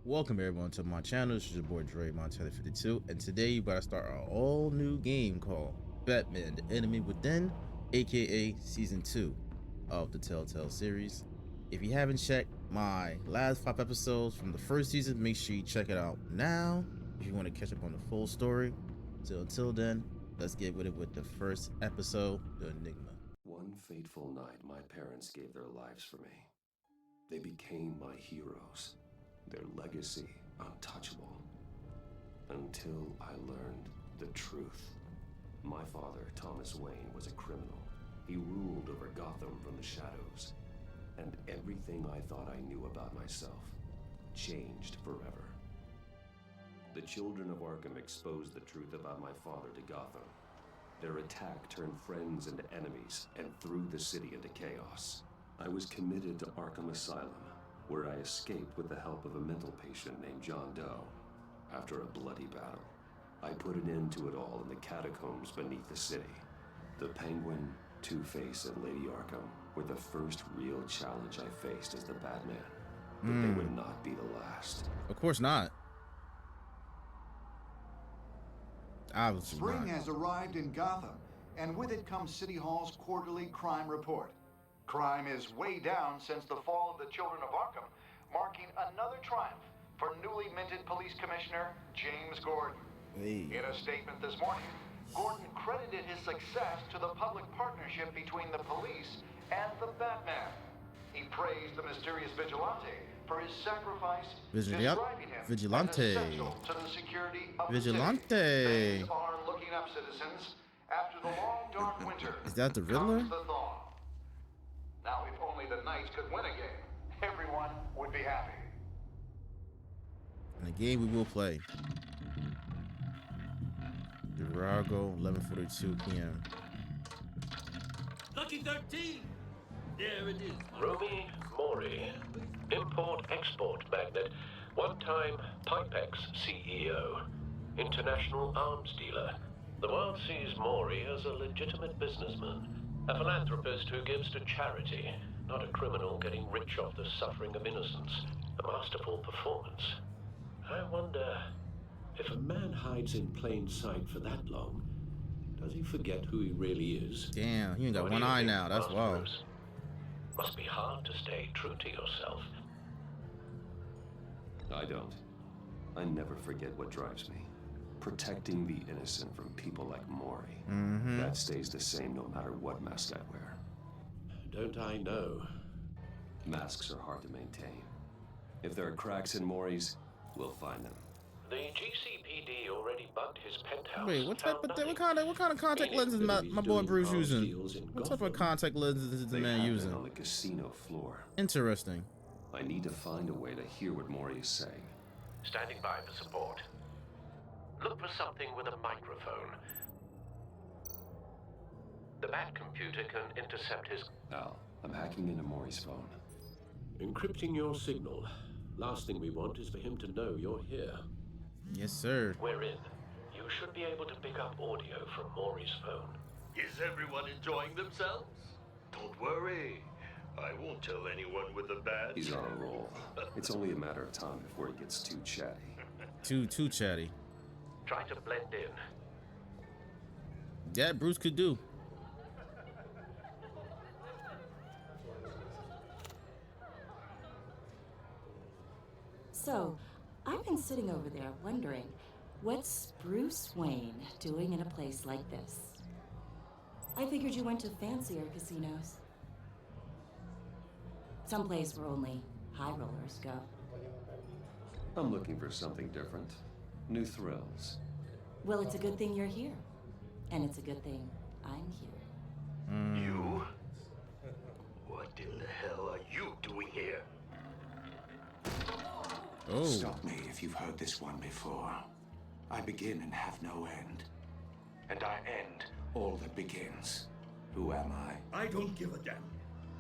Welcome everyone to my channel. This is your boy Dre Montana52, and today you gotta start our all new game called Batman: The Enemy Within, aka Season 2 of the Telltale series. If you haven't checked my last 5 episodes from the first season, make sure you check it out now if you want to catch up on the full story. So until then, let's get with it with the first episode, The Enigma. One fateful night, my parents gave their lives for me. They became my heroes, their legacy untouchable. Until I learned the truth. My father, Thomas Wayne, was a criminal. He ruled over Gotham from the shadows. And everything I thought I knew about myself changed forever. The children of Arkham exposed the truth about my father to Gotham. Their attack turned friends into enemies and threw the city into chaos. I was committed to Arkham Asylum, where I escaped with the help of a mental patient named John Doe. After a bloody battle, I put an end to it all in the catacombs beneath the city. The Penguin, Two-Face, and Lady Arkham were the first real challenge I faced as the Batman. But they would not be the last. Of course not. Obviously Spring not. has arrived in Gotham, and with it comes City Hall's quarterly crime report. Crime is way down since the fall of the Children of Arkham, marking another triumph for newly minted Police Commissioner James Gordon. Hey. In a statement this morning, Gordon credited his success to the public partnership between the police and the Batman. He praised the mysterious vigilante for his sacrifice, describing him Vigilante. as essential to the security of Vigilante. the city. Things are looking up, citizens. After the long, dark winter, Is that the Riddler? comes the thaw. Now, if only the Knights could win a game, everyone would be happy. In the game we will play. Virago, 11:42 p.m. Lucky 13! There it is. Romy Mori, import-export magnate, one-time Pipex CEO, international arms dealer. The world sees Mori as a legitimate businessman, a philanthropist who gives to charity, not a criminal getting rich off the suffering of innocence. A masterful performance. I wonder, if a man hides in plain sight for that long, does he forget who he really is? Damn, you ain't got What one do you eye think, now. That's Master wild. Bruce? Must be hard to stay true to yourself. I don't. I never forget what drives me. Protecting the innocent from people like Mori. That stays the same no matter what mask I wear. Don't I know? Masks are hard to maintain. If there are cracks in Mori's, we'll find them. The GCPD already bugged his penthouse. Wait, what type found of nothing. what kind of contact Meaning lenses that he's my boy doing Bruce arms using? deals in What type of Gotham. contact lenses is the They man have been using? on the casino floor. Interesting. I need to find a way to hear what Mori is saying. Standing by for support. Look for something with a microphone. The Bat computer can intercept his... Al, I'm hacking into Mori's phone. Encrypting your signal. Last thing we want is for him to know you're here. Yes, sir. We're in. You should be able to pick up audio from Maury's phone. Is everyone enjoying themselves? Don't worry. I won't tell anyone with a badge. He's on a roll. It's only a matter of time before he gets too chatty. Too chatty. Try to blend in. That Bruce could do. So, I've been sitting over there wondering, what's Bruce Wayne doing in a place like this? I figured you went to fancier casinos. Someplace where only high rollers go. I'm looking for something different. New thrills. Well, it's a good thing you're here. And it's a good thing I'm here. You? What in the hell are you doing here? Oh. Stop me if you've heard this one before. I begin and have no end. And I end all that begins. Who am I? I don't give a damn.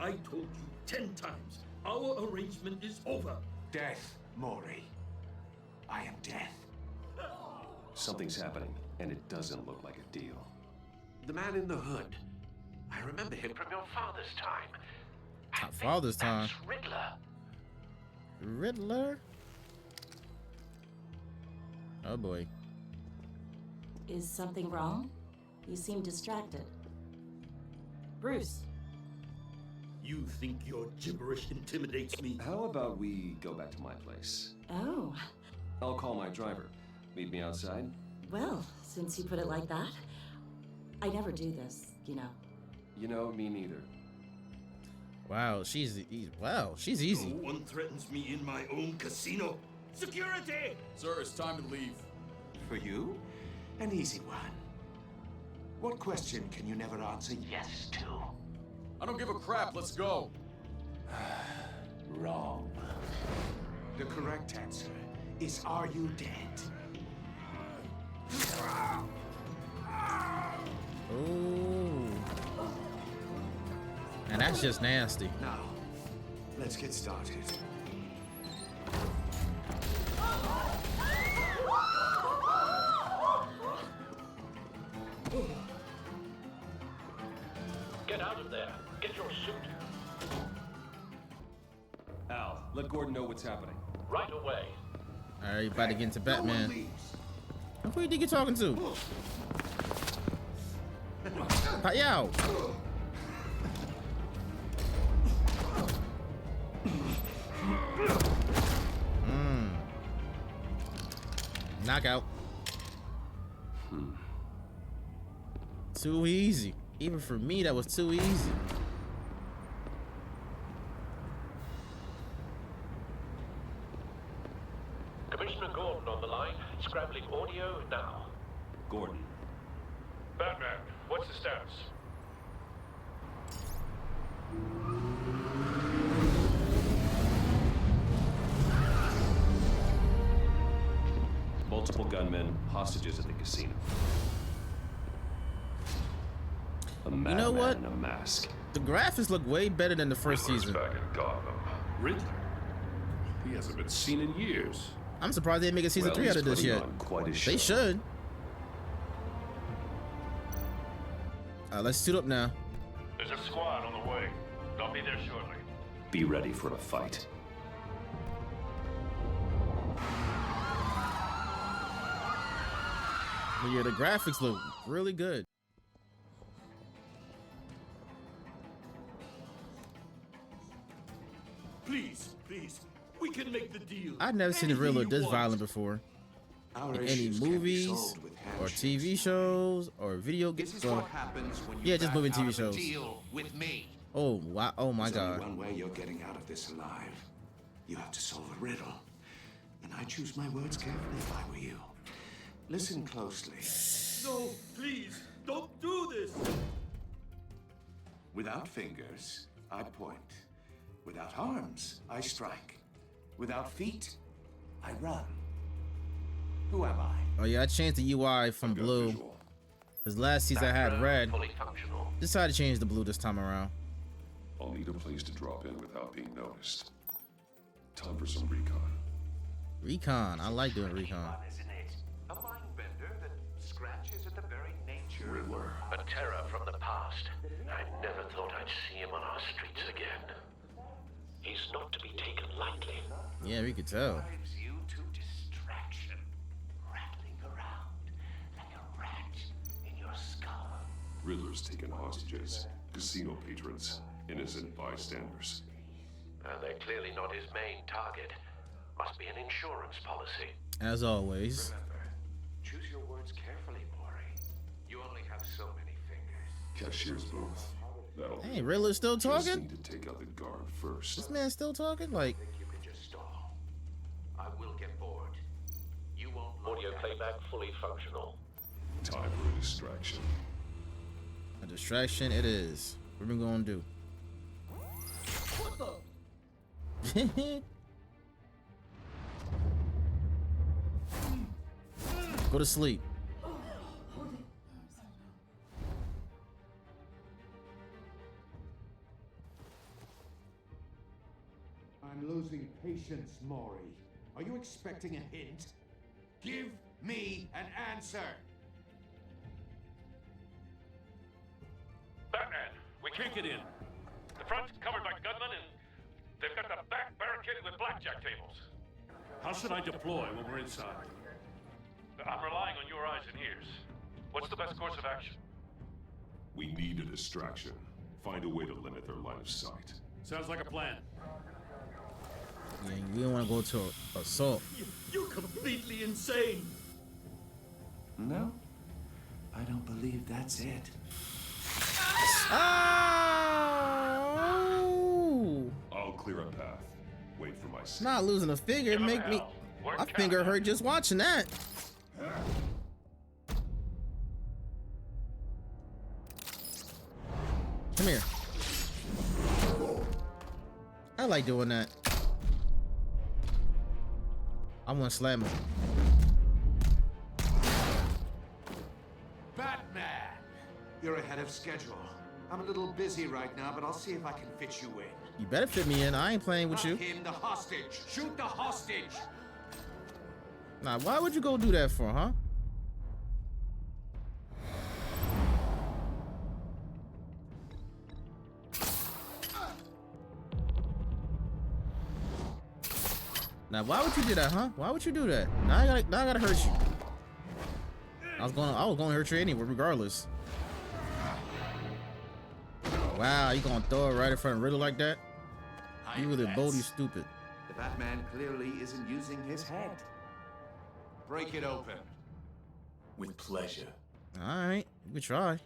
I told you 10 times. Our arrangement is over. Death, Mori. I am death. Something's happening, and it doesn't look like a deal. The man in the hood. I remember him from your father's time. Father's time. That's Riddler. Riddler? Oh boy. Is something wrong? You seem distracted. Bruce. You think your gibberish intimidates me? How about we go back to my place? Oh, I'll call my driver. Meet me outside? well, since you put it like that, I never do this, you know. You know, me neither. Wow, she's easy. No one threatens me in my own casino. Security! Sir, it's time to leave. For you, an easy one. What question can you never answer yes to? I don't give a crap. Let's go. Wrong. The correct answer is, are you dead? Ooh. And that's just nasty. Now, let's get started. Get out of there. Get your suit. Al, let Gordon know what's happening. Right away. All right, you about to get into No one Batman. leaves. Who do you think you're talking to? Yow. Knockout. Too easy. Even for me, that was too easy. Commissioner Gordon on the line. Scrambling audio now. Gordon. Batman, what's the status? Multiple gunmen, hostages at the casino. A madman know what? in a mask. The graphics look way better than the first season. Back in Gotham. Riddler? He hasn't been seen in years. I'm surprised they didn't make a season 3 he's out of this putting yet. on quite a show. They should. Let's suit up now. There's a squad on the way. They'll be there shortly. Be ready for a fight. But yeah, the graphics look really good. Please, please, we can make the deal. I've never seen a Anything Riddler you this want. violent before. Our In any issues can be movies solved with or handshakes. TV shows or video games. This is what happens when you yeah, just back moving out TV of a shows. deal with me. Oh wow! Oh my There's only God! one way you're getting out of this alive. You have to solve a riddle. And I choose my words carefully if I were you. Listen closely. No, please, don't do this. Without fingers, I point. Without arms, I strike. Without feet, I run. Who am I? Oh yeah, I changed the UI from blue. Visual. Cause last season I had Background red. Fully functional. Decided to change the blue this time around. I'll need a place to drop in without being noticed. Time for some recon. Recon. I like doing recon. Isn't it? A mind bender that scratches at the very nature. Riddler. A terror from the past. I never thought I'd see him on our streets again. He's not to be taken lightly. Yeah, we could tell. Drives you to distraction, rattling around like a rat in your skull. Riddler's taken hostages. Casino patrons. Innocent bystanders. And they're clearly not his main target. Must be an insurance policy. As always. Remember, choose your words carefully, Maury. You only have so many fingers. Cashier's booth. That'll Hey, Riddler's still Just talking? need to take out the guard first. This man's still talking? Like, Think you can just stall? I will get bored. You won't. look Audio at playback fully functional. Time for a distraction. a distraction it is. What we gonna do? Go to sleep. I'm losing patience, Maury. Are you expecting a hint? Give me an answer. Batman, we can't get in. The front's covered by gunmen and they've got the back barricaded with blackjack tables. How should I deploy when we're inside? I'm relying on your eyes and ears. What's the best course of action? We need a distraction. Find a way to limit their line of sight. Sounds like a plan. Yeah, we don't want to go to assault. You're completely insane. No, I don't believe that's it. Oh! I'll clear a path. Wait for my It's not losing a finger. Make me. My finger hurt just watching that. Come here. I like doing that. I want to slam him. Batman! You're ahead of schedule. I'm a little busy right now, but I'll see if I can fit you in. You better fit me in. I ain't playing with you. Not him, the hostage. Shoot the hostage. Nah, why would you go do that for, huh? Now, why would you do that, huh? Why would you do that? Now I gotta hurt you. I was gonna hurt you anyway, regardless. Wow, you gonna throw it right in front of Riddler like that? You really bold, you stupid. The Batman clearly isn't using his head. Break it open. With pleasure. All right, we try.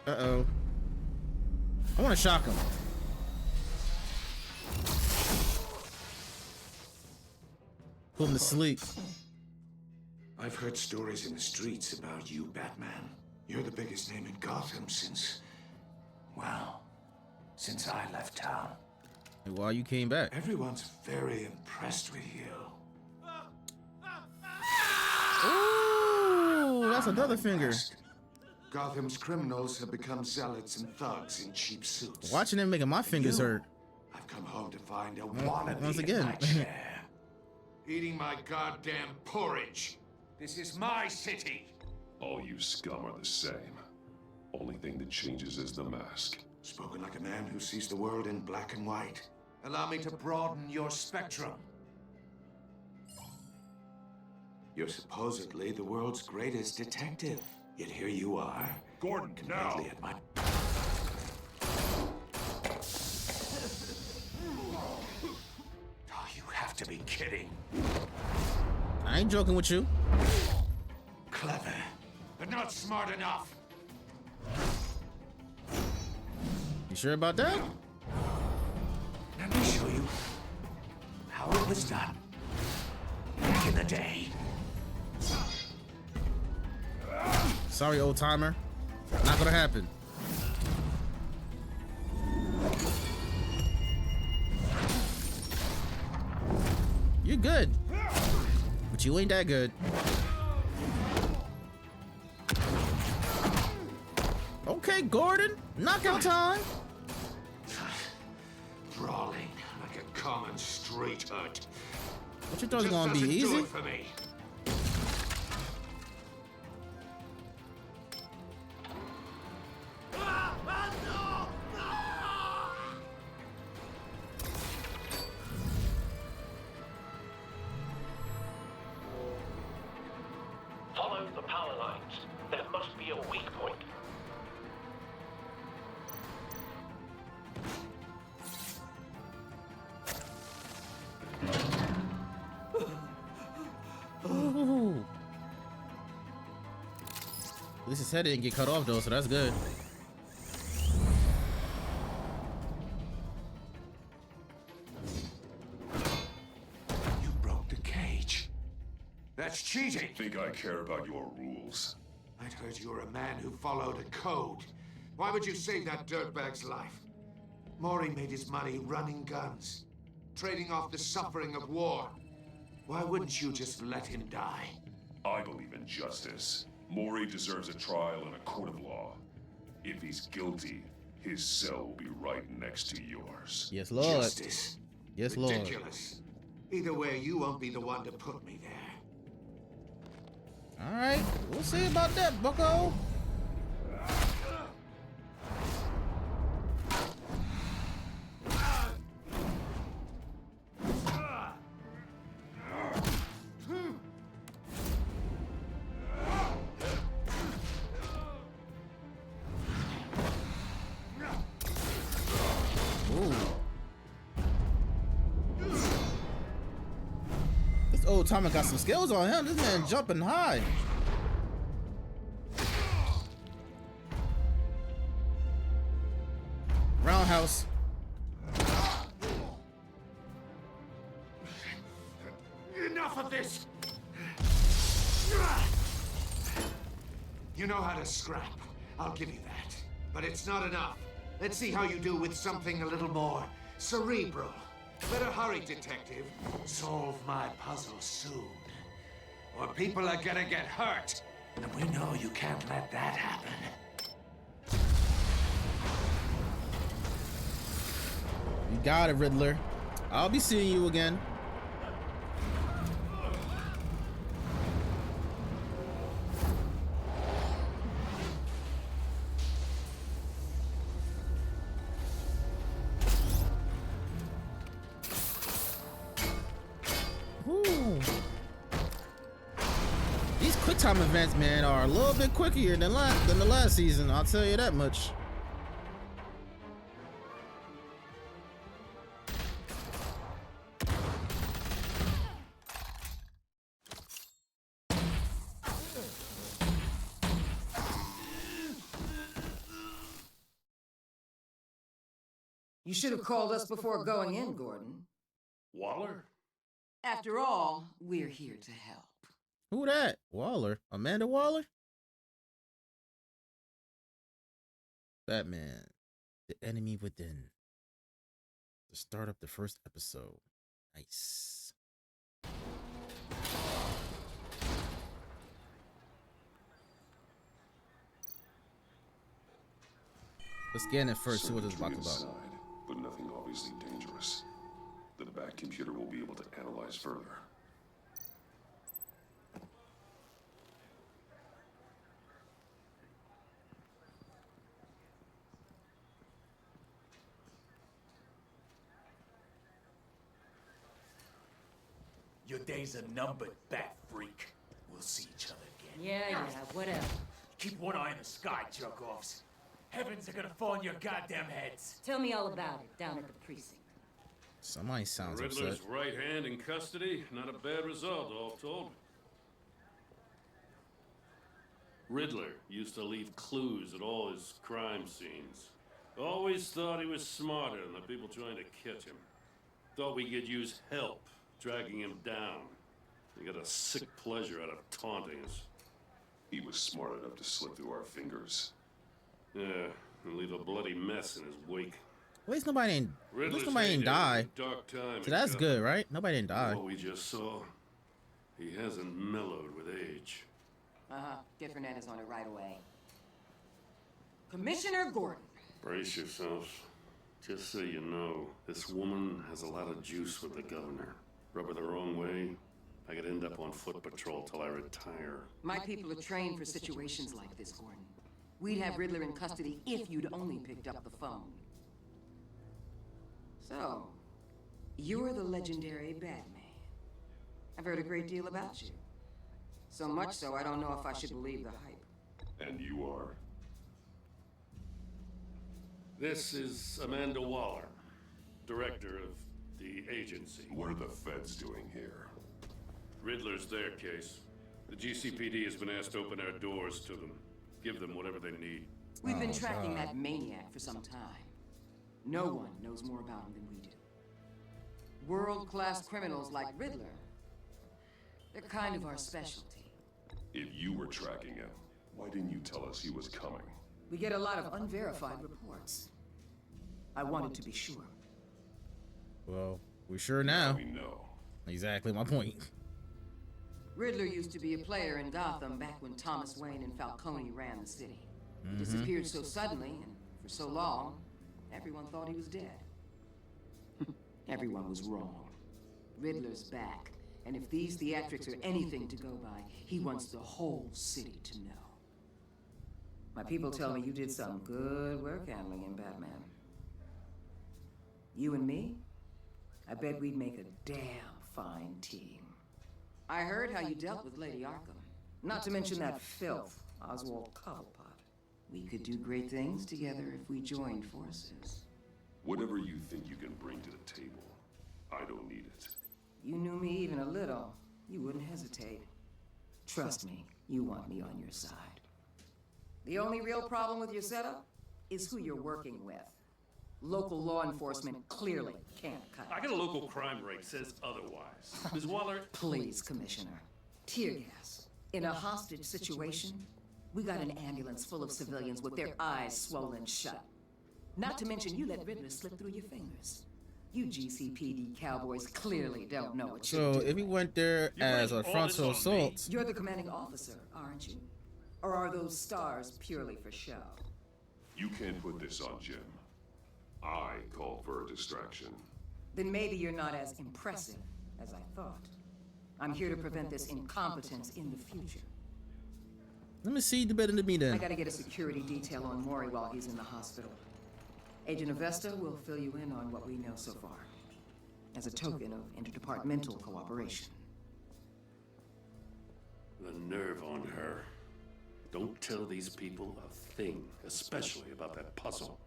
Uh-oh. I want to shock him. Put him to sleep. I've heard stories in the streets about you, Batman. You're the biggest name in Gotham since I left town. And why you came back? Everyone's very impressed with you. Ooh, that's another finger. Gotham's criminals have become zealots and thugs in cheap suits. Watching them making my fingers hurt. I've come home to find a wannabe Once in again. my chair, eating my goddamn porridge. This is my city. All you scum are the same. Only thing that changes is the mask. Spoken like a man who sees the world in black and white. Allow me to broaden your spectrum. You're supposedly the world's greatest detective. Yet here you are. Gordon, now! Completely at my... Oh, you have to be kidding. I ain't joking with you. Clever, but not smart enough. You sure about that? Let me show you how it was done back in the day. Sorry, old timer. Not gonna happen. You're good, but you ain't that good. Okay, Gordon. Knockout time. Brawling like a common street hood. What you thought was gonna be Doesn't do easy? it for me. Follow the power lines. There must be a weak point. Ooh. At least his head didn't get cut off though, so that's good. You broke the cage. That's cheating. Think I care about your rules? I'd heard you were a man who followed a code. Why would you save that dirtbag's life? Mori made his money running guns, trading off the suffering of war. Why wouldn't you just let him die? I believe in justice. Mori deserves a trial in a court of law. If he's guilty, His cell will be right next to yours. Yes, Lord. Justice. Yes, Lord. Ridiculous. Either way, you won't be the one to put me there. All right, we'll see about that, bucko. This old timer got some skills on him. This man jumping high. Roundhouse. Enough of this! You know how to scrap. I'll give you that. But it's not enough. Let's see how you do with something a little more cerebral. Better hurry, detective. Solve my puzzle soon. Or people are gonna get hurt. And we know you can't let that happen. You got it, Riddler. I'll be seeing you again. Whew. These quick time events, man, are a little bit quicker than the last season. I'll tell you that much. You should have called us before going in, Gordon. Waller? After all, we're here to help. Who that? Waller? Amanda Waller? Batman, the enemy within. To start up the first episode. Nice. Let's scan it first, see what it's about. Inside, but nothing obviously dangerous. The Bat computer will be able to analyze further. Your days are numbered, Bat Freak. We'll see each other again. Yeah, whatever. Keep one eye in the sky, jerk-offs. Heavens are gonna fall on your goddamn heads. Tell me all about it down at the precinct. Somebody sounds Riddler's upset. right hand in custody. Not a bad result, all told. Riddler used to leave clues at all his crime scenes. Always thought he was smarter than the people trying to catch him. Thought we could use help dragging him down. He got a sick pleasure out of taunting us. He was smart enough to slip through our fingers. Yeah, and leave a bloody mess in his wake. At least nobody ain't Riddler's die. Dark time So that's good, right? Nobody didn't die. What we just saw, he hasn't mellowed with age. Different Ed is on it right away. Commissioner Gordon. Brace yourselves. Just so you know, this woman has a lot of juice with the governor. Rub her the wrong way, I could end up on foot patrol till I retire. My people are trained for situations like this, Gordon. We'd have Riddler in custody if you'd only picked up the phone. So, you're the legendary Batman. I've heard a great deal about you. So much so, I don't know if I should believe the hype. And you are? This is Amanda Waller, director of the agency. What are the feds doing here? Riddler's their case. The GCPD has been asked to open our doors to them. Give them whatever they need. We've been tracking that maniac for some time. No one knows more about him than we do. World-class criminals like Riddler, they're kind of our specialty. If you were tracking him, why didn't you tell us he was coming? We get a lot of unverified reports. I wanted to be sure. Well, we're sure now. We know. Exactly my point. Riddler used to be a player in Gotham back when Thomas Wayne and Falcone ran the city. He disappeared so suddenly and For so long, everyone thought he was dead. Everyone was wrong. Riddler's back, and if these theatrics are anything to go by, he wants the whole city to know. My people tell me you did some good work handling him, Batman. You and me? I bet we'd make a damn fine team. I heard how you dealt with Lady Arkham. Not to mention that filth, Oswald Cobblepot. We could do great things together if we joined forces. Whatever you think you can bring to the table, I don't need it. You knew me even a little, you wouldn't hesitate. Trust me, you want me on your side. The only real problem with your setup is who you're working with. Local law enforcement clearly can't cut it. I got a local crime rate says otherwise. Ms. Waller... Please, Commissioner. Tear gas. In a hostage situation, we got an ambulance full of civilians with their eyes swollen shut. Not to mention you let Riddler slip through your fingers. You GCPD cowboys clearly don't know what you're doing. So if he went there as a frontal assault... You're the commanding officer, aren't you? Or are those stars purely for show? You can't put this on Jim. I called for a distraction. Then maybe you're not as impressive as I thought. I'm here to prevent this incompetence in the future. Let me see the better than me then. I gotta get a security detail on Mori while he's in the hospital. Agent Avesta will fill you in on what we know so far, as a token of interdepartmental cooperation. The nerve on her. Don't tell these people a thing, especially about that puzzle.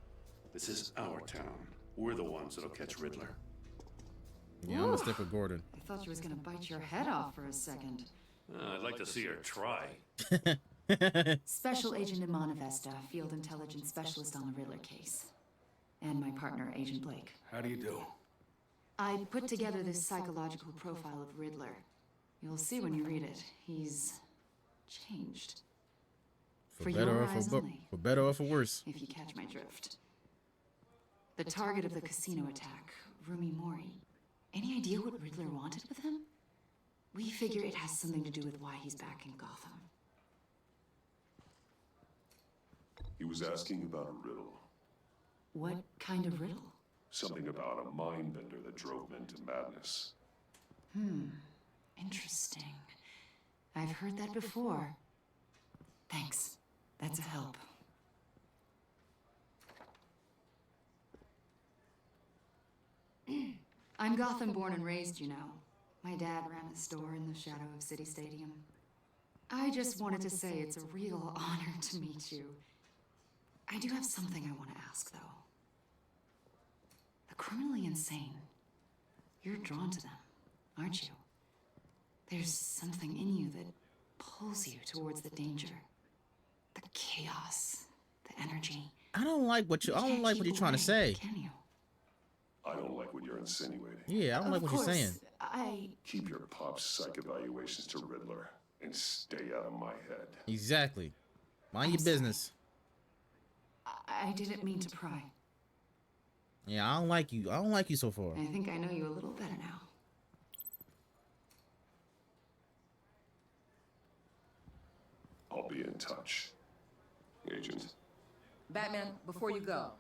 This is our town. We're the ones that'll catch Riddler. Yeah, I'm gonna stick with Gordon. I thought she was gonna bite your head off for a second. I'd like to see her try. Special Agent Iman Avesta, Field Intelligence Specialist on the Riddler case. And my partner, Agent Blake. How do you do? I put together this psychological profile of Riddler. You'll see when you read it. He's changed. For better or for better or for worse. If you catch my drift. The target of the casino attack, Rumi Mori. Any idea what Riddler wanted with him? We figure it has something to do with why he's back in Gotham. He was asking about a riddle. What kind of riddle? Something about a mind bender that drove men to madness. Interesting. I've heard that before. Thanks. That's a help. I'm Gotham born and raised, you know. My dad ran a store in the shadow of City Stadium. I just wanted to say it's a real honor to meet you. I do have something I want to ask, though. The criminally insane. You're drawn to them, aren't you? There's something in you that pulls you towards the danger. The chaos, the energy. I don't like what you're trying to say. Can you? I don't like what you're insinuating. Yeah, I don't like what you're saying. Keep your pop's psych evaluations to Riddler and stay out of my head. Exactly. Mind your business. I didn't mean to pry. Yeah, I don't like you. I don't like you so far. I think I know you a little better now. I'll be in touch, Agent. Batman, before you go,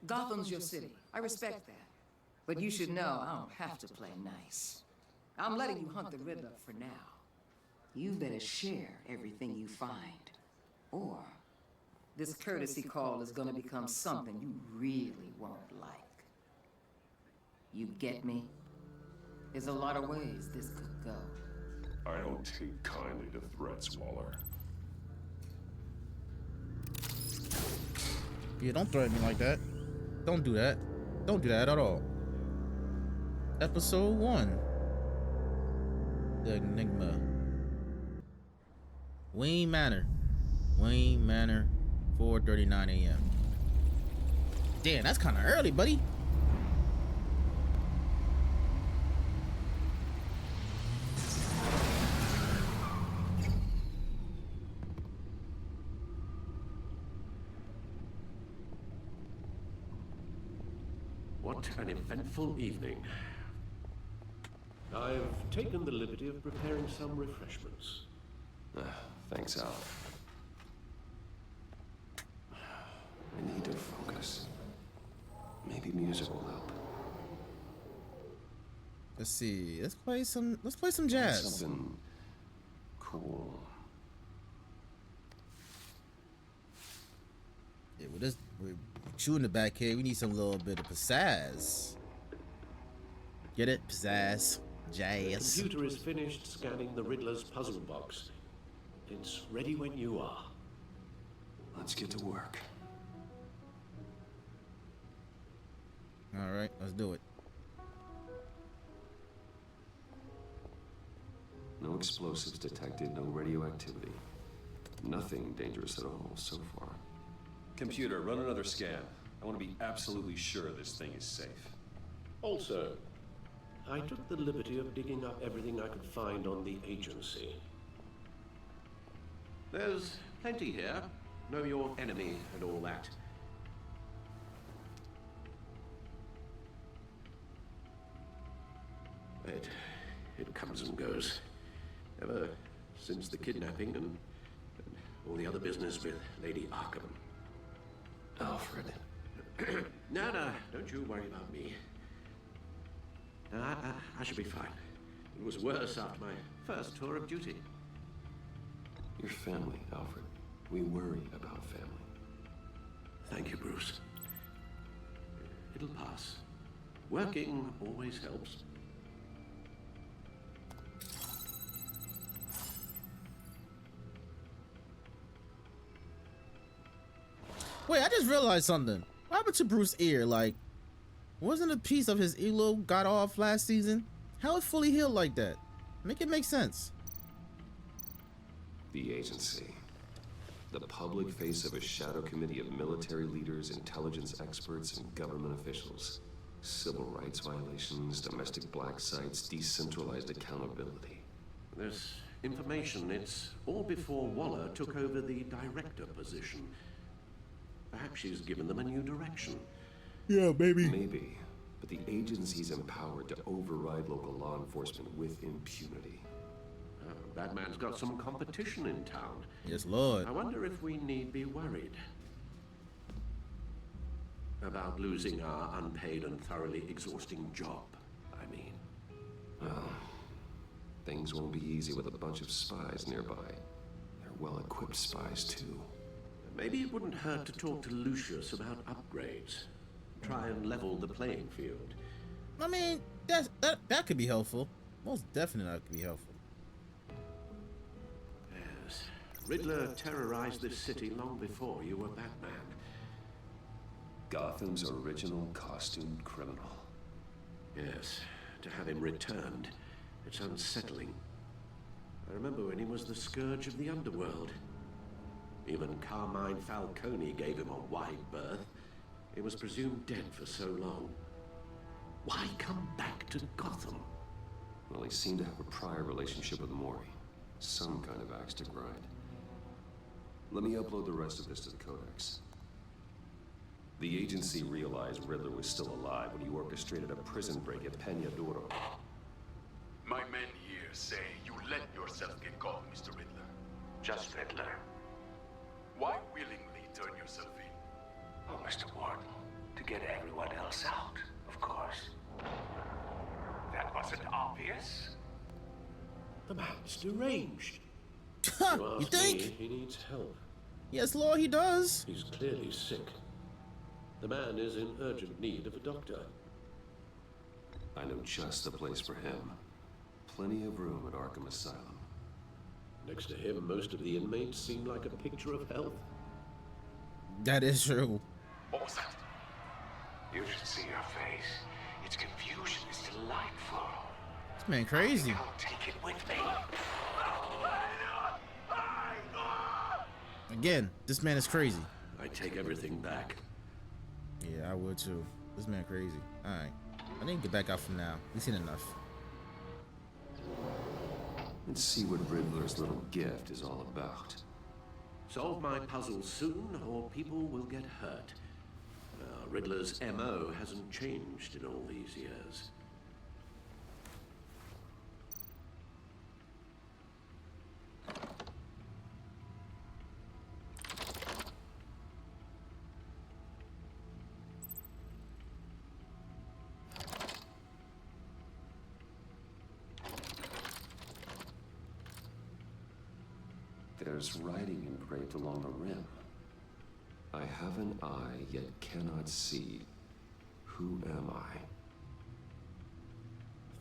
Gotham's your city. I respect that. But you should know I don't have to play nice. I'm letting you hunt the Riddler for now. You better share everything you find. Or this courtesy call is gonna become something you really won't like. You get me? There's a lot of ways this could go. I don't take kindly to threats, Waller. Yeah, don't threaten me like that. Don't do that. Don't do that at all. Episode 1. The Enigma. Wayne Manor. Wayne Manor, 4:39 a.m. Damn, that's kind of early, buddy. What an eventful evening. I've taken the liberty of preparing some refreshments. Thanks, Al. I need to focus. Maybe music will help. Let's see. Let's play some jazz. Something cool. Yeah, we're chewing the back here. We need some little bit of pizzazz. Get it? Pizzazz. Jazz. The computer is finished scanning the Riddler's puzzle box. It's ready when you are. Let's get to work. All right, let's do it. No explosives detected, no radioactivity. Nothing dangerous at all so far. Computer, run another scan. I want to be absolutely sure this thing is safe. Also, I took the liberty of digging up everything I could find on the agency. There's plenty here. Know your enemy and all that. It comes and goes. Ever since the kidnapping and all the other business with Lady Arkham. Alfred. No, don't you worry about me. No, I should be fine. It was worse after my first tour of duty. Your family, Alfred. We worry about family. Thank you, Bruce. It'll pass. Working always helps. Wait, I just realized something. What happened to Bruce's ear? Like, wasn't a piece of his earlobe got off last season? How it fully healed like that? Make it make sense. The agency. The public face of a shadow committee of military leaders, intelligence experts, and government officials. Civil rights violations, domestic black sites, decentralized accountability. There's information. It's all before Waller took over the director position. Perhaps she's given them a new direction. Yeah, maybe. Maybe. But the agency's empowered to override local law enforcement with impunity. Batman's got some competition in town. Yes, Lord. I wonder if we need be worried about losing our unpaid and thoroughly exhausting job, I mean. Well, things won't be easy with a bunch of spies nearby. They're well-equipped spies, too. Maybe it wouldn't hurt to talk to Lucius about upgrades. Try and level the playing field. I mean, that could be helpful. Most definitely that could be helpful. Yes. Riddler terrorized this city long before you were Batman. Gotham's original costumed criminal. Yes. To have him returned, it's unsettling. I remember when he was the scourge of the underworld. Even Carmine Falcone gave him a wide berth. He was presumed dead for so long. Why come back to Gotham? Well, he seemed to have a prior relationship with Mori. Some kind of axe to grind. Let me upload the rest of this to the Codex. The agency realized Riddler was still alive when you orchestrated a prison break at Peña Duro. My men here say you let yourself get caught, Mr. Riddler. Just Riddler. Why willingly turn yourself in? Oh, Mr. Warden, to get everyone else out, of course. That wasn't obvious. The man's deranged. You think? He needs help. Yes, Lord, he does. He's clearly sick. The man is in urgent need of a doctor. I know just the place for him. Plenty of room at Arkham Asylum. Next to him, most of the inmates seem like a picture of health. That is true. What was that? You should see her face. Its confusion is delightful. This man crazy. I'll take it with me. Again, this man is crazy. I take everything back. Yeah, I would too. This man crazy. Alright. I need to get back out from now. We've seen enough. Let's see what Riddler's little gift is all about. Solve my puzzle soon, or people will get hurt. Riddler's MO hasn't changed in all these years. there's writing engraved along the rim. I have an eye, yet cannot see. Who am I?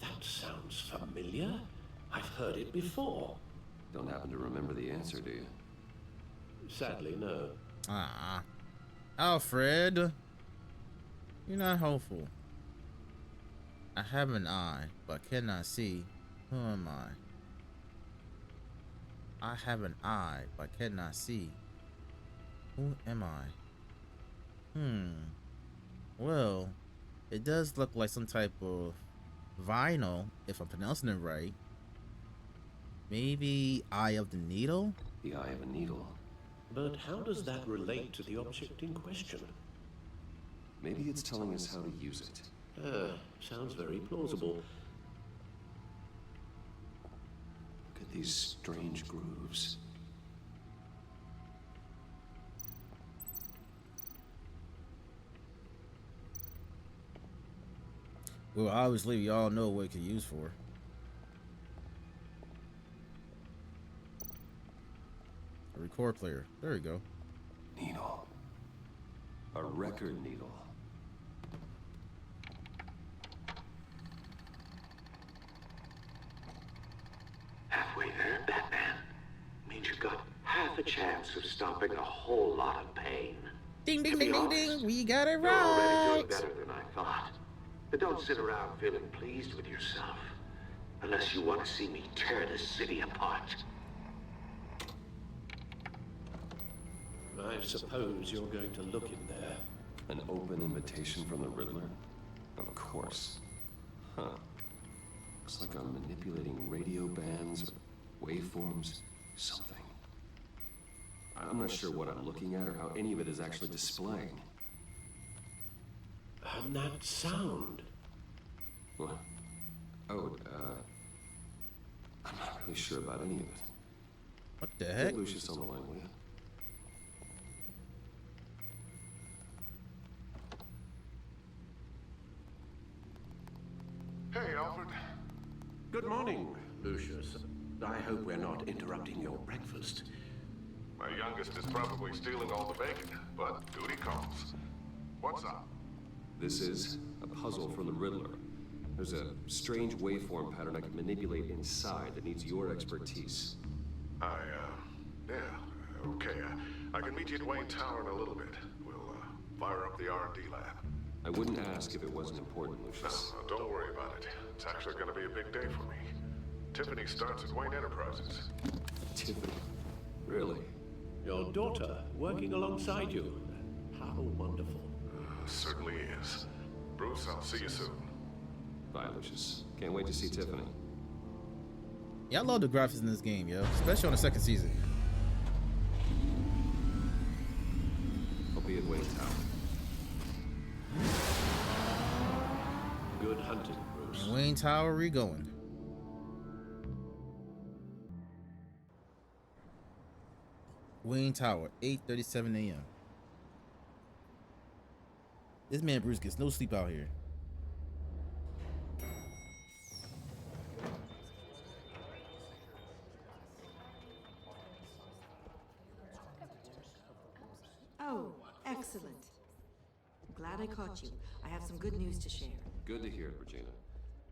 That sounds familiar. I've heard it before. Don't happen to remember the answer, do you? Sadly, no. Alfred, you're not hopeful. I have an eye, but cannot see. Who am I? I have an eye, but cannot see. Who am I? Well, it does look like some type of vinyl, if I'm pronouncing it right. Maybe Eye of the Needle? The Eye of a Needle. But how does that relate to the object in question? Maybe it's telling us how to use it. Sounds very plausible. Look at these strange grooves. Well, obviously, we all know what it could use for. A record player. There we go. Needle. A record needle. Halfway there, Batman. Means you've got half a chance of stopping a whole lot of pain. Ding, ding, ding, ding, ding. We got it You're already right. doing better than I thought. But don't sit around feeling pleased with yourself. Unless you want to see me tear this city apart. I suppose you're going to look in there. An open invitation from the Riddler? Of course. Huh. Looks like I'm manipulating radio bands or waveforms. Something. I'm not sure what I'm looking at or how any of it is actually displaying. And that sound. What? Oh, I'm not really sure about any of it. What the heck? Get Lucius on the line, will you? Hey, Alfred. Good morning, Lucius. I hope we're not interrupting your breakfast. My youngest is probably stealing all the bacon, but duty calls. What's up? This is a puzzle from the Riddler. There's a strange waveform pattern I can manipulate inside that needs your expertise. Yeah, okay. I can meet you at Wayne Tower in a little bit. We'll, fire up the R&D lab. I wouldn't ask if it wasn't important, Lucius. No, don't worry about it. It's actually gonna be a big day for me. Tiffany starts at Wayne Enterprises. Tiffany? Really? Your daughter working alongside you. How wonderful. Certainly is. Bruce, I'll see you soon. Bye, Lucius. Can't wait to see Tiffany. Yeah, I love the graphics in this game, yo. Especially on the second season. I'll be at Wayne Tower. Good hunting, Bruce. And Wayne Tower, we going. Wayne Tower, 8:37 a.m. This man Bruce gets no sleep out here. Oh, excellent. Glad I caught you. I have some good news to share. Good to hear it, Regina.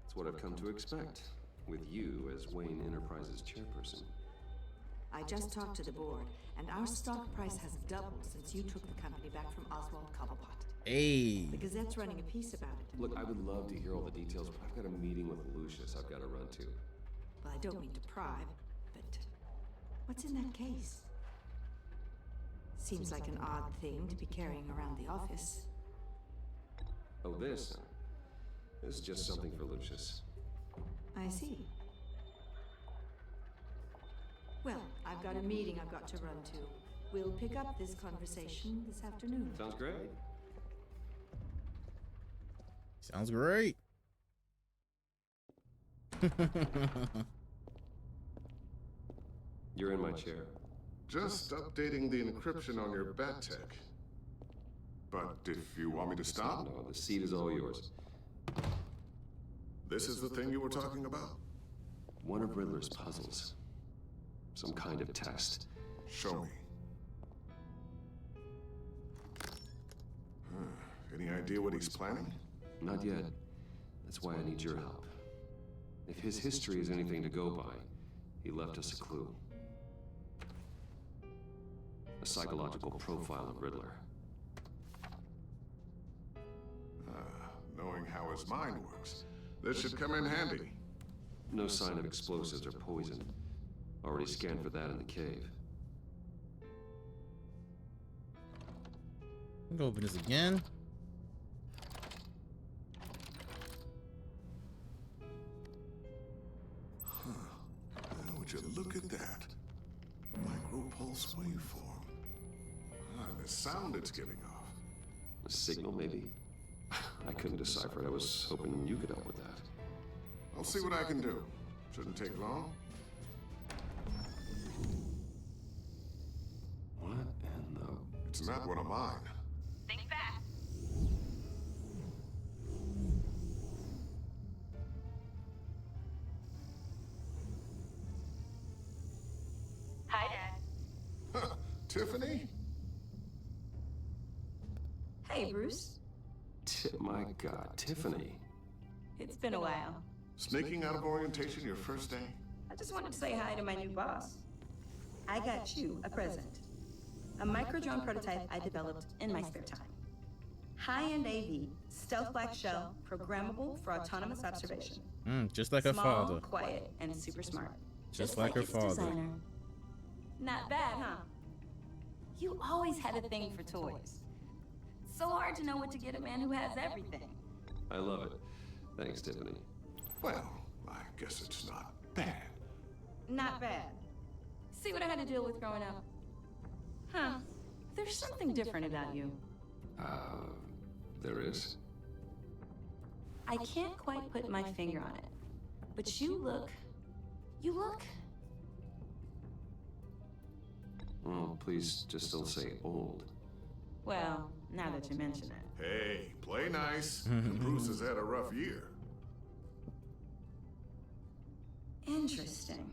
It's what I've come to expect, with you as Wayne Enterprises chairperson. I just talked to the board, and our stock price has doubled since you took the company back from Oswald Cobblepot. Hey. The Gazette's running a piece about it. Look, I would love to hear all the details, but I've got a meeting with Lucius I've got to run to. Well, I don't mean to pry, but what's in that case? Seems like an odd thing to be carrying around the office. Oh, this? This is just something for Lucius. I see. Well, I've got a meeting I've got to run to. We'll pick up this conversation this afternoon. Sounds great. Sounds great. You're in my chair. Just updating the encryption on your bat tech. But if you want me to stop? No, the seat is all yours. This is the thing you were talking about? One of Riddler's puzzles. Some kind of test. Show me. Any idea what he's planning? Not yet. That's why I need your help. If his history is anything to go by, he left us a clue. A psychological profile of Riddler. Knowing how his mind works, this should come in handy. No sign of explosives or poison. Already scanned for that in the cave. I'm gonna open this again. Would you look at that? Micropulse waveform. And the sound it's giving off. A signal, maybe? I couldn't decipher it. I was hoping you could help with that. I'll see what I can do. Shouldn't take long. What in the... It's not one of mine. Think fast. Hi, Dad. Tiffany? Hey, Bruce. My God, Tiffany. It's been a while. Sneaking out of orientation your first day? I just wanted to say hi to my new boss. I got you a present. A micro-drone prototype I developed in my spare time. High-end AV, stealth black shell, programmable for autonomous observation. Just like her father. Small, quiet, and super smart. Just like her its father. designer. Not bad, huh? You always had a thing for toys. So hard to know what to get a man who has everything. I love it. Thanks, Tiffany. Well, I guess it's not bad. Not bad. See what I had to deal with growing up? Huh. There's something different about you. There is? I can't quite put my finger on it. But you look... Oh, please just don't say old. Well, now that you mention it. Hey, play nice. Bruce has had a rough year. Interesting.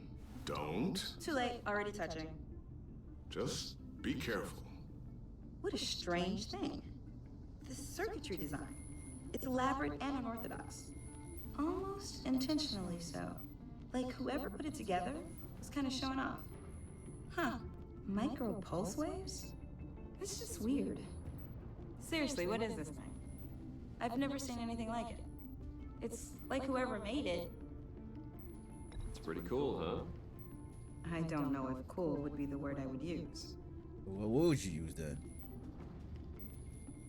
Don't. Too late, already touching. Just be careful. What a strange thing. The circuitry design. It's elaborate and unorthodox. Almost intentionally so. Like whoever put it together was kind of showing off. Huh. Micro pulse waves? It's just weird. Seriously, what is this thing? I've never seen anything like it. It's like whoever made it. It's pretty cool, huh? I don't know if cool would be the word I would use. Well, what would you use then?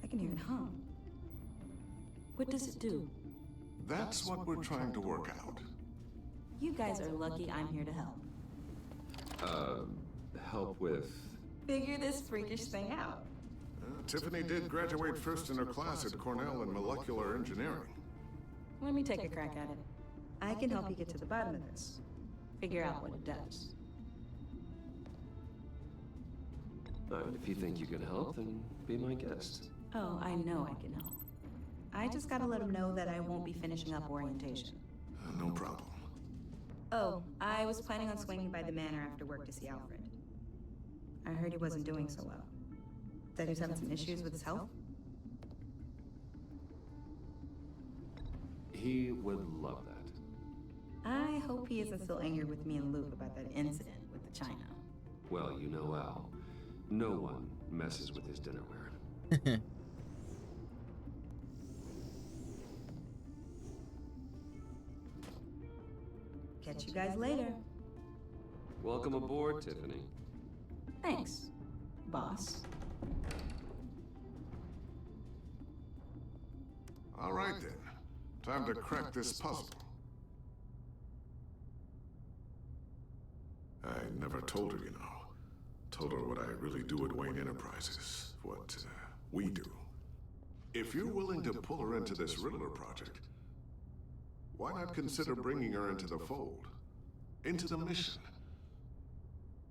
I can hear it hum. What does it do? That's what we're trying to work out. You guys are lucky I'm here to help. Help with... Figure this freakish thing out. Tiffany did graduate first in her class at Cornell in molecular engineering. Let me take a crack at it. I can help you get to the bottom of this. Figure out what it does. If you think you can help, then be my guest. Oh, I know I can help. I just gotta let him know that I won't be finishing up orientation. No problem. Oh, I was planning on swinging by the manor after work to see Alfred. I heard he wasn't doing so well. That he was having some issues with his health? He would love that. I hope he isn't still angry with me and Luke about that incident with the china. Well, you know Al. No one messes with his dinnerware. Catch you guys later. Welcome aboard, Tiffany. Thanks, boss. All right then. Time to crack this puzzle. I never told her, you know. Told her what I really do at Wayne Enterprises. What we do. If you're willing to pull her into this Riddler project, why not consider bringing her into the fold? Into the mission?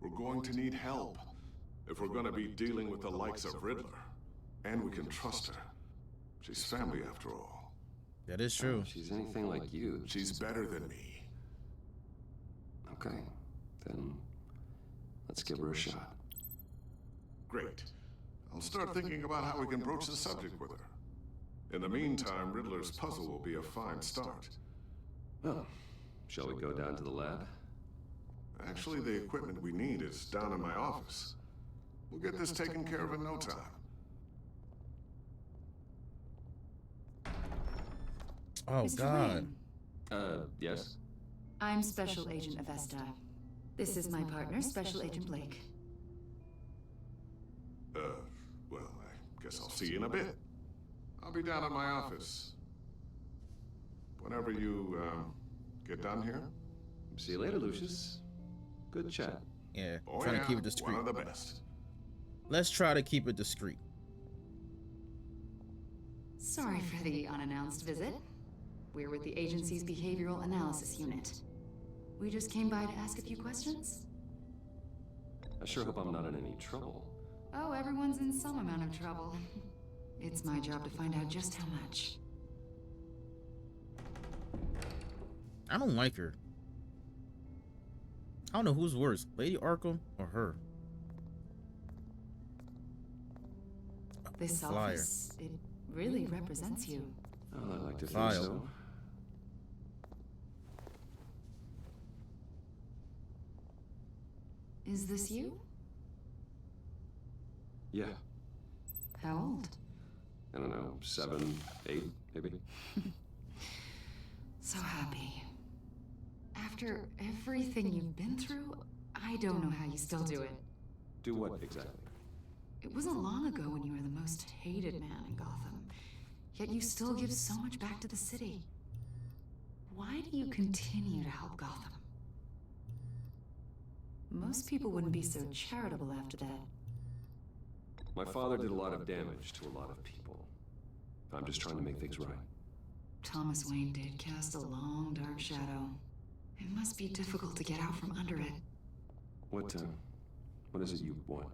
We're going to need help if we're going to be dealing with the likes of Riddler. And we can trust her. She's family after all. That is true. If she's anything like you. She's better than me. Okay, then let's give her a shot. Great. I'll start thinking about how we can broach the subject with her. In the meantime, Riddler's puzzle will be a fine start. Well, shall we go down to the lab? Actually, the equipment we need is down in my office. We'll get this taken care of in no time. Oh, Mr. God. Wayne. Yes? I'm Special Agent Avesta. This is my partner, Special Agent Blake. Well, I guess I'll see you in a bit. I'll be down at my office. Whenever you, get done here. See you later, Lucius. Good chat. Yeah, Oh, trying yeah, to keep it discreet. one of the best. Let's try to keep it discreet. Sorry for the unannounced visit. We're with the agency's Behavioral Analysis Unit. We just came by to ask a few questions. I sure hope I'm not in any trouble. Oh, everyone's in some amount of trouble. It's my job to find out just how much. I don't like her. I don't know who's worse, Lady Arkham or her. This Flyer. office, it really represents you. Well, I like to think File. so. Is this you? Yeah. How old? I don't know, 7, 8, maybe? So happy. After everything you've been through, I don't know how you still do it. Do what exactly? It wasn't long ago when you were the most hated man in Gotham, yet you still give so much back to the city. Why do you continue to help Gotham? Most people wouldn't be so charitable after that. My father did a lot of damage to a lot of people. I'm just trying to make things right. Thomas Wayne did cast a long, dark shadow. It must be difficult to get out from under it. What is it you want?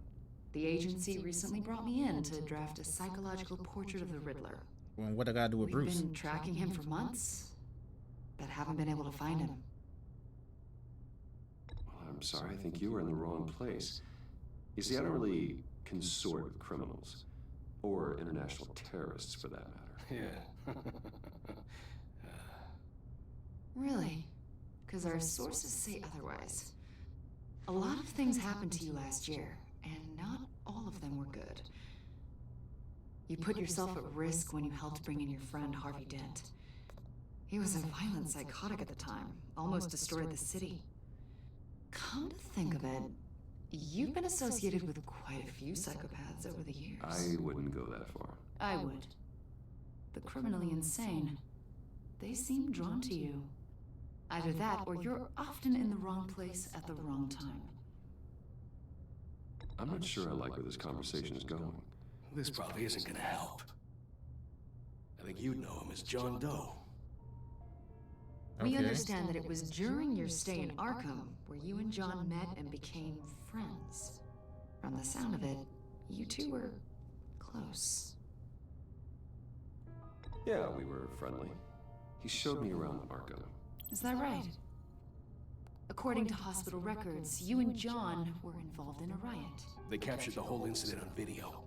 The agency recently brought me in to draft a psychological portrait of the Riddler. Well, what I gotta do with We've Bruce? been tracking him for months, but haven't been able to find him. Well, I'm sorry, I think you were in the wrong place. You see, I don't really consort with criminals. Or international terrorists, for that matter. Yeah. Really? Because our sources say otherwise. A lot of things happened to you last year, and not all of them were good. You put yourself at risk when you helped bring in your friend Harvey Dent. He was a violent psychotic at the time, almost destroyed the city. Come to think of it, you've been associated with quite a few psychopaths over the years. I wouldn't go that far. I would. The criminally insane. They seem drawn to you. Either that, or you're often in the wrong place at the wrong time. I'm not sure I like where this conversation is going. This probably isn't gonna help. I think you'd know him as John Doe. We understand that it was during your stay in Arkham where you and John met and became friends. From the sound of it, you two were close. Yeah, we were friendly. He showed me around Arkham. Is that right? According to hospital records, you and John were involved in a riot. They captured the whole incident on video.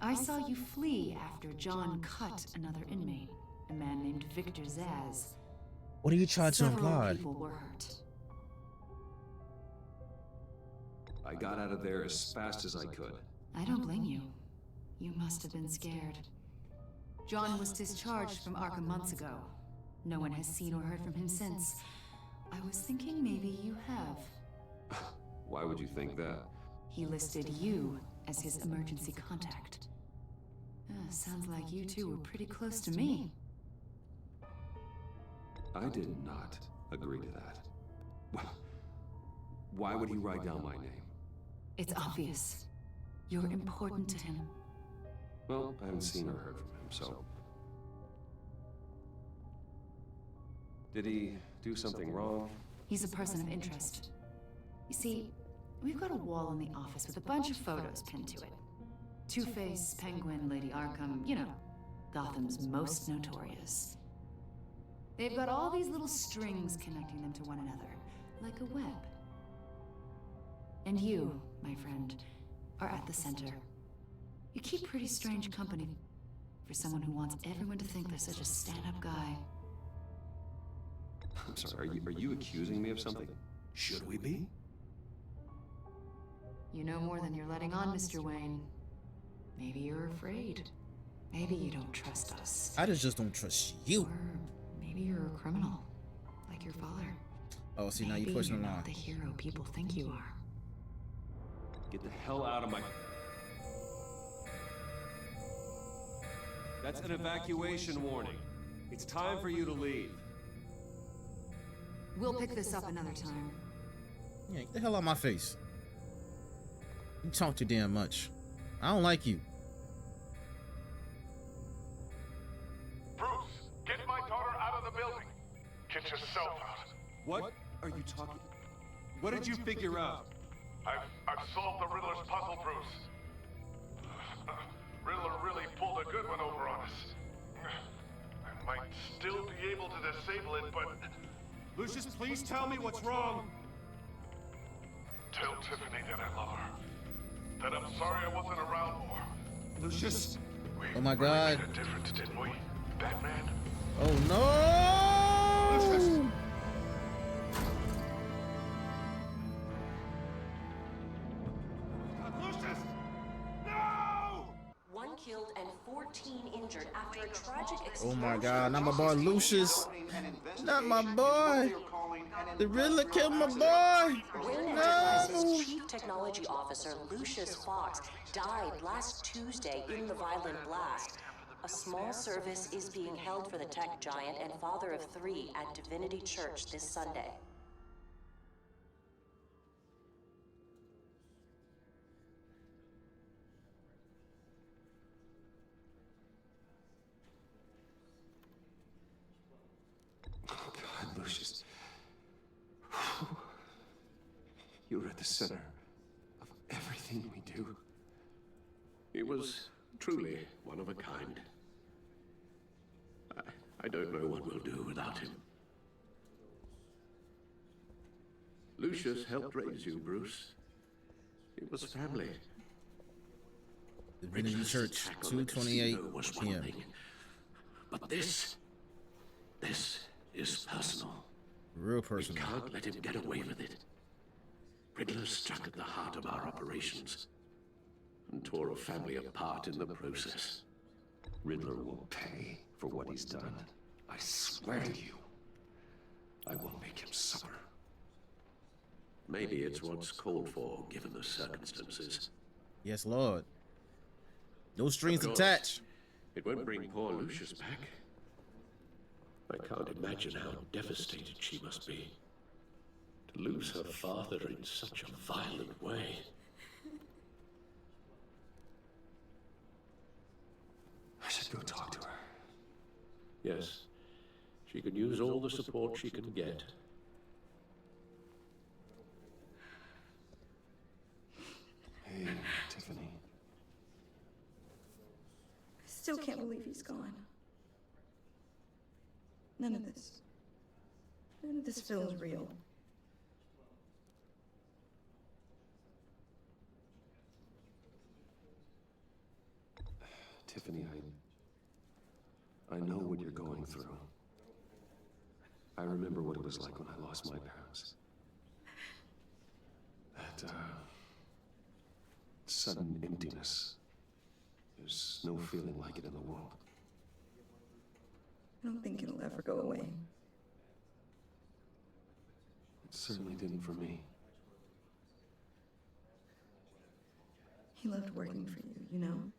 I saw you flee after John cut another inmate, a man named Victor Zaz. What do you try to Several imply? people were hurt. I got out of there as fast as I could. I don't blame you. You must have been scared. John was discharged from Arkham months ago. No one has seen or heard from him since. I was thinking maybe you have. Why would you think that? He listed you as his emergency contact. Sounds like you two were pretty close to me. I did not agree to that. Why would he write down my name? It's obvious. You're important to him. Well, I haven't seen or heard from him, so... Did he do something wrong? He's a person of interest. You see, we've got a wall in the office with a bunch of photos pinned to it. Two-Face, Penguin, Lady Arkham, you know, Gotham's most notorious. They've got all these little strings connecting them to one another, like a web. And you, my friend, are at the center. You keep pretty strange company for someone who wants everyone to think they're such a stand-up guy. I'm sorry, are you accusing me of something? Should we be? You know more than you're letting on, Mr. Wayne. Maybe you're afraid. Maybe you don't trust us. I just don't trust you. Or maybe you're a criminal, like your father. Oh, see, now you're pushing Maybe the you're line. not the hero people think you are. Get the hell out of my... That's an evacuation warning. It's time for you to leave. We'll pick this up another time. Yeah, get the hell out of my face. You talk too damn much. I don't like you. Bruce, get my daughter out of the building. Get yourself out. What are you talking? What did you figure out? I've solved the Riddler's puzzle, Bruce. Riddler really pulled a good one over on us. I might still be able to disable it, but... Lucius, please tell me what's wrong. Tell Tiffany that I love her. That I'm sorry I wasn't around more. Lucius. Oh my God. We made a difference, didn't we, Batman? Oh no! Lucius. Lucius! No! One killed and 14 injured after a tragic Oh explosion. my God, not my boy Lucius. Not my boy. The Riddler killed my boy. Wayne No. Enterprises Chief Technology Officer Lucius Fox died last Tuesday in the violent blast. A small service is being held for the tech giant and father of 3 at Divinity Church this Sunday. Oh God, Lucius. You're at the center of everything we do. He was truly one of a kind. I don't know what we'll do without him. Lucius helped raise you, Bruce. It was family. Divinity Church, 2:28 was one p.m. thing, but this is personal. Real personal. We can't let him get away with it. Riddler struck at the heart of our operations and tore a family apart in the process. Riddler will pay for what he's done. I swear to you. I will make him suffer. Maybe it's what's called for, given the circumstances. Yes, Lord. No strings Of course, attached. It won't bring poor Lucius back. I can't imagine how devastated she must be. To lose her father in such a violent way. I should go talk to her. Yes, she could use all the support she can get. Hey, Tiffany. I still can't believe he's gone. None of this feels real. Tiffany, I know what you're going through. I remember what it was like when I lost my parents. That, sudden emptiness. There's no feeling like it in the world. I don't think it'll ever go away. It certainly didn't for me. He loved working for you, you know?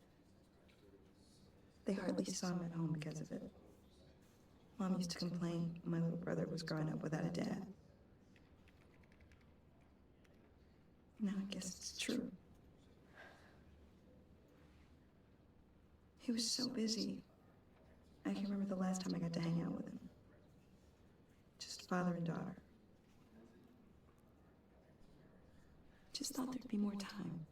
They hardly saw him at home because of it. Mom used to complain my little brother was growing up without a dad. Now I guess it's true. He was so busy. I can remember the last time I got to hang out with him. Just father and daughter. Just thought there'd be more time.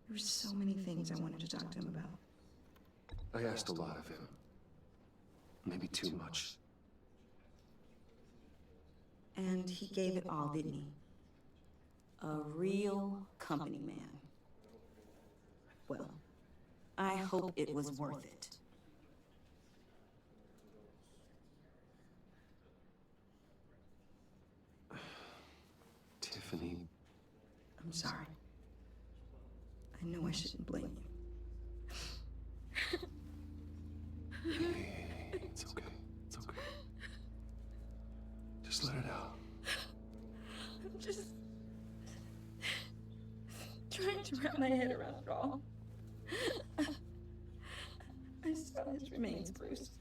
There were so many things I wanted to talk to him about. I asked a lot of him. Maybe too much. And he gave it all, didn't he? A real company man. Well, I hope it was worth it. Tiffany. I'm sorry. I know I shouldn't blame you. Hey, it's okay. It's okay. Just let it out. I'm just trying to wrap my head around it all. I saw his remains, Bruce.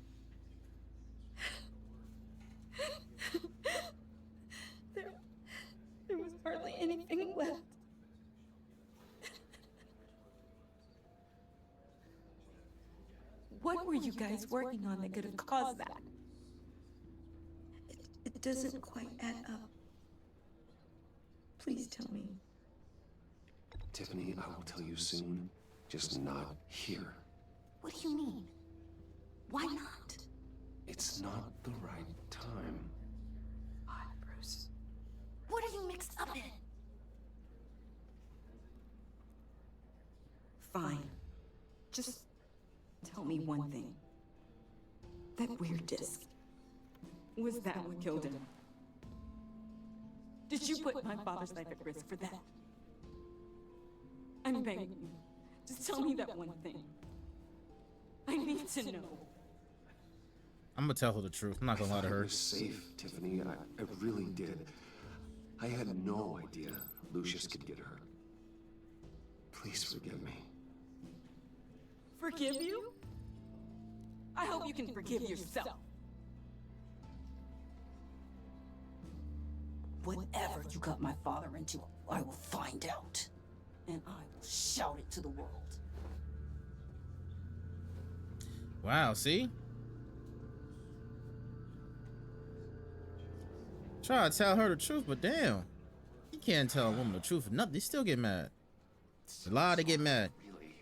There was hardly anything left. What were you guys working on that could have caused that? It doesn't quite add up. Please tell me. Tiffany, I will tell you soon. Just not here. What do you mean? Why not? It's not the right time. Odd, Bruce. What are you mixed up in? Fine. Just tell me one thing. That weird disc. Was that what killed him? Did you put my father's life at risk for that? I'm begging you. Just tell me that one thing. I need to know. I'm gonna tell her the truth. I'm not gonna lie to I her. was safe, Tiffany. I really did. I had no idea Lucius could get hurt. Please forgive me. Forgive you? I hope you can forgive yourself. Whatever you got my father into, I will find out. And I will shout it to the world. Wow, see? Try to tell her the truth, but damn. You can't tell a woman the truth for nothing. They still get mad. A lot to get mad. Really,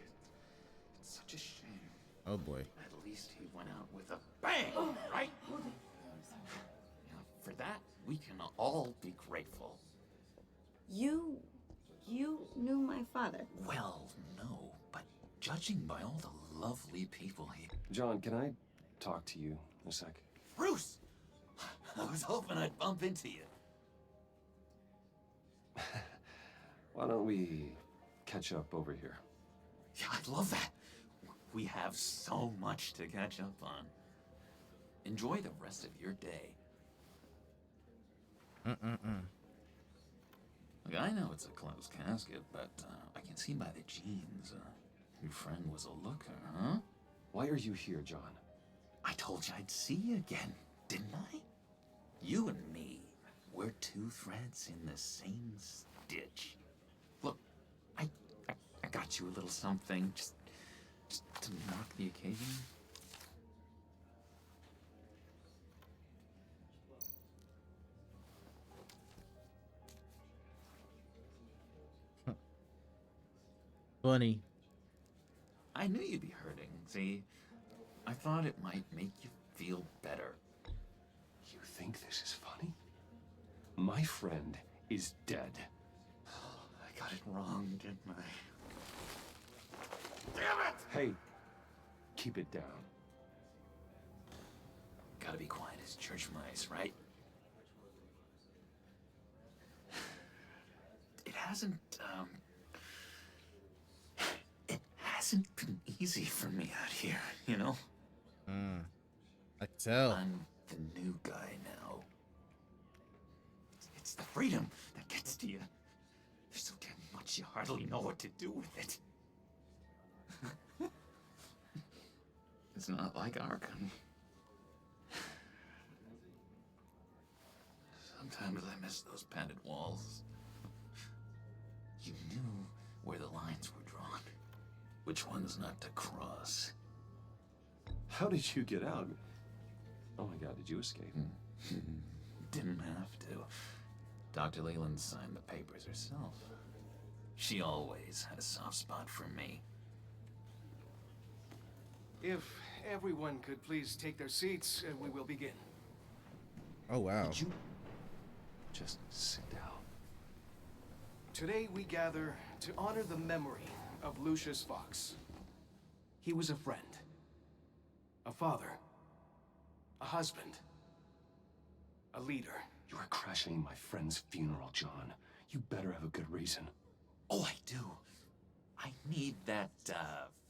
it's such a shame. Oh boy. At least he went out with a bang, right? Yeah, for that, we can all be grateful. You knew my father. Well, no, but judging by all the lovely people here. John, can I talk to you a sec? Bruce! I was hoping I'd bump into you. Why don't we catch up over here? Yeah, I'd love that. We have so much to catch up on. Enjoy the rest of your day. Look, I know it's a closed casket, but I can see by the jeans, your friend was a looker, huh? Why are you here, John? I told you I'd see you again, didn't I? You and me, we're two threads in the same stitch. Look, I got you a little something, just to mark the occasion. Funny. I knew you'd be hurting, see? I thought it might make you feel better. You think this is funny? My friend is dead. I got it wrong, didn't I? Damn it! Hey, keep it down. Gotta be quiet as church mice, right? It hasn't been easy for me out here, you know? I can tell. I'm the new guy now. It's the freedom that gets to you. There's so damn much you hardly know what to do with it. It's not like Arkham. Sometimes I miss those padded walls. You knew where the lines were drawn. Which ones not to cross. How did you get out? Oh my god, did you escape? Didn't have to. Dr. Leland signed the papers herself. She always had a soft spot for me. If everyone could please take their seats, we will begin. Oh wow. Did you just sit down? Today we gather to honor the memory of Lucius Fox. He was a friend, a father, a husband, a leader. You are crashing my friend's funeral, John. You better have a good reason. Oh, I do. I need that,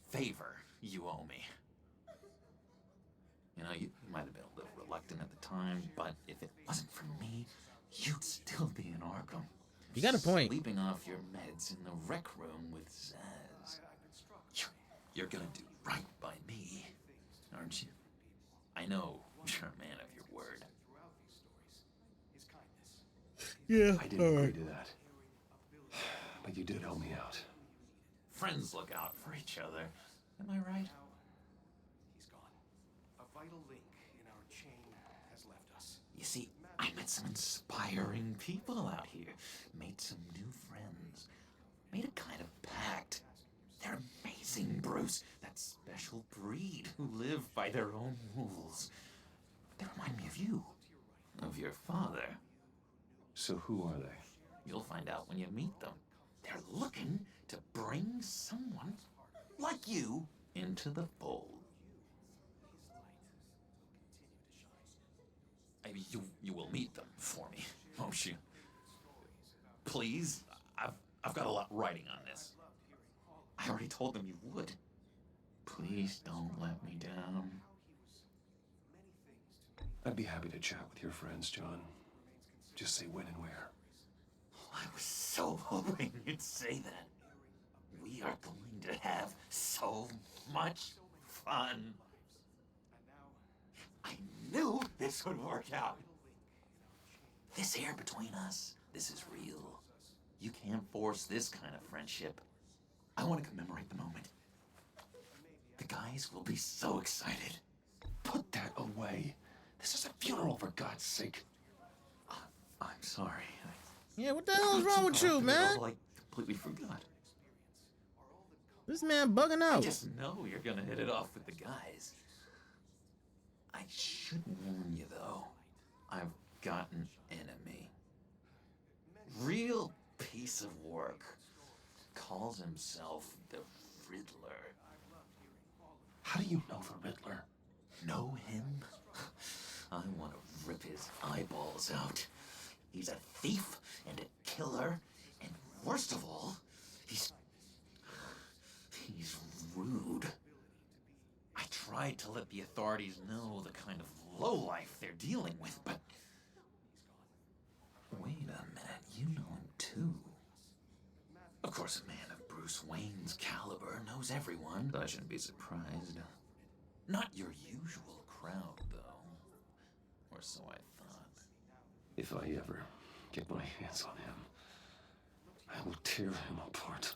favor you owe me. You know, you might have been a little reluctant at the time, but if it wasn't for me, you'd still be in Arkham. You got a point. Sleeping off your meds in the rec room with Zaz. You're gonna do right by me, aren't you? I know you're a man of your word. Yeah, I didn't agree to that. But you did help me out. Friends look out for each other. Am I right? He's gone. A vital link in our chain has left us. You see, I met some inspiring people out here. Made some new friends. Made a kind of pact. They're amazing, Bruce. That special breed who live by their own rules. They remind me of you. Of your father. So who are they? You'll find out when you meet them. They're looking to bring someone like you into the fold. I mean, you will meet them for me, won't you? Please, I've got a lot writing on this. I already told them you would. Please don't let me down. I'd be happy to chat with your friends, John. Just say when and where. I was so hoping you'd say that. We are going to have so much fun. I knew this would work out. This air between us, this is real. You can't force this kind of friendship. I want to commemorate the moment. The guys will be so excited. Put that away. This is a funeral, for God's sake. I'm sorry. Yeah, what the hell is wrong with you, man? I completely forgot. This man bugging out. I just know you're gonna hit it off with the guys. I should warn you, though. I've got an enemy. Real piece of work. Calls himself the Riddler. How do you know the Riddler? Know him? I want to rip his eyeballs out. He's a thief and a killer, and worst of all, he's rude. I tried to let the authorities know the kind of lowlife they're dealing with, but... Wait a minute, you know him too. Of course, a man of Bruce Wayne's caliber knows everyone. I shouldn't be surprised. Not your usual crowd, though. Or so I thought. If I ever get my hands on him, I will tear him apart.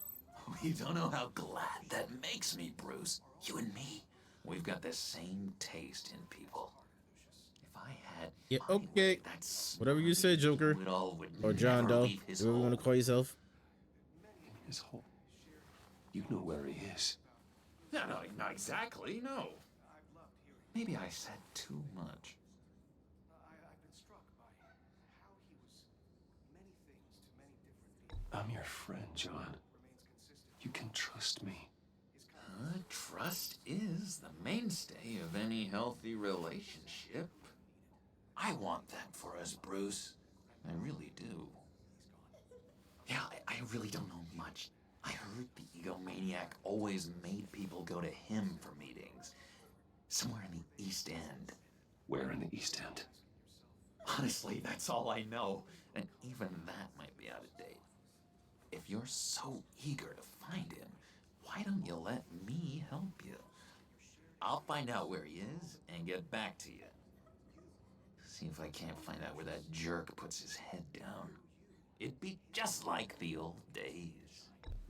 You don't know how glad that makes me, Bruce. You and me, we've got the same taste in people. If I had... Yeah, okay. Whatever you say, Joker. Or John Doe. Whatever you want to call yourself. His hole. You know where he is. No, not exactly, no. Maybe I said too much. I'm your friend, John. You can trust me. Trust is the mainstay of any healthy relationship. I want that for us, Bruce. I really do. Yeah, I really don't know much. I heard the egomaniac always made people go to him for meetings. Somewhere in the East End. Where in the East End? Honestly, that's all I know. And even that might be out of date. If you're so eager to find him, why don't you let me help you? I'll find out where he is and get back to you. See if I can't find out where that jerk puts his head down. It'd be just like the old days.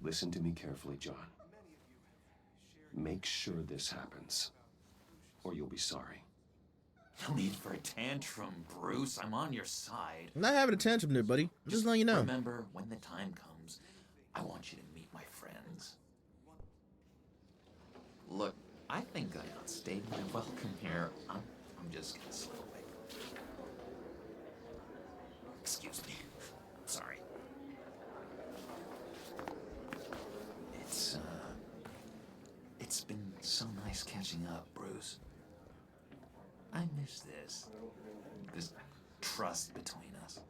Listen to me carefully, John. Make sure this happens, or you'll be sorry. No need for a tantrum, Bruce. I'm on your side. I'm not having a tantrum there, buddy. I'm just letting you know. Remember, when the time comes, I want you to meet my friends. Look, I think I outstayed my welcome here. I'm just gonna slip away. Excuse me. Sorry. It's, nice catching up, Bruce. I miss this. This trust between us.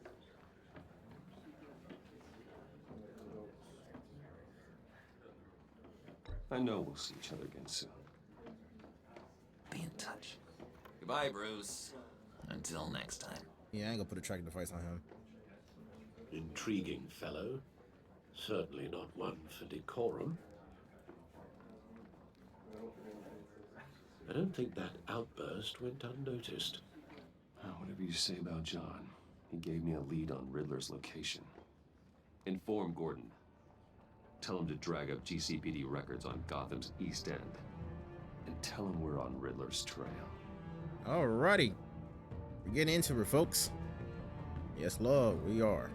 I know we'll see each other again soon. Be in touch. Goodbye, Bruce. Until next time. Yeah, I ain't gonna put a tracking device on him. Intriguing fellow. Certainly not one for decorum. I don't think that outburst went unnoticed. Whatever you say about John, he gave me a lead on Riddler's location. Inform Gordon. Tell him to drag up GCPD records on Gotham's East End. And tell him we're on Riddler's trail. Alrighty. We're getting into it, folks. Yes, Lord, we are.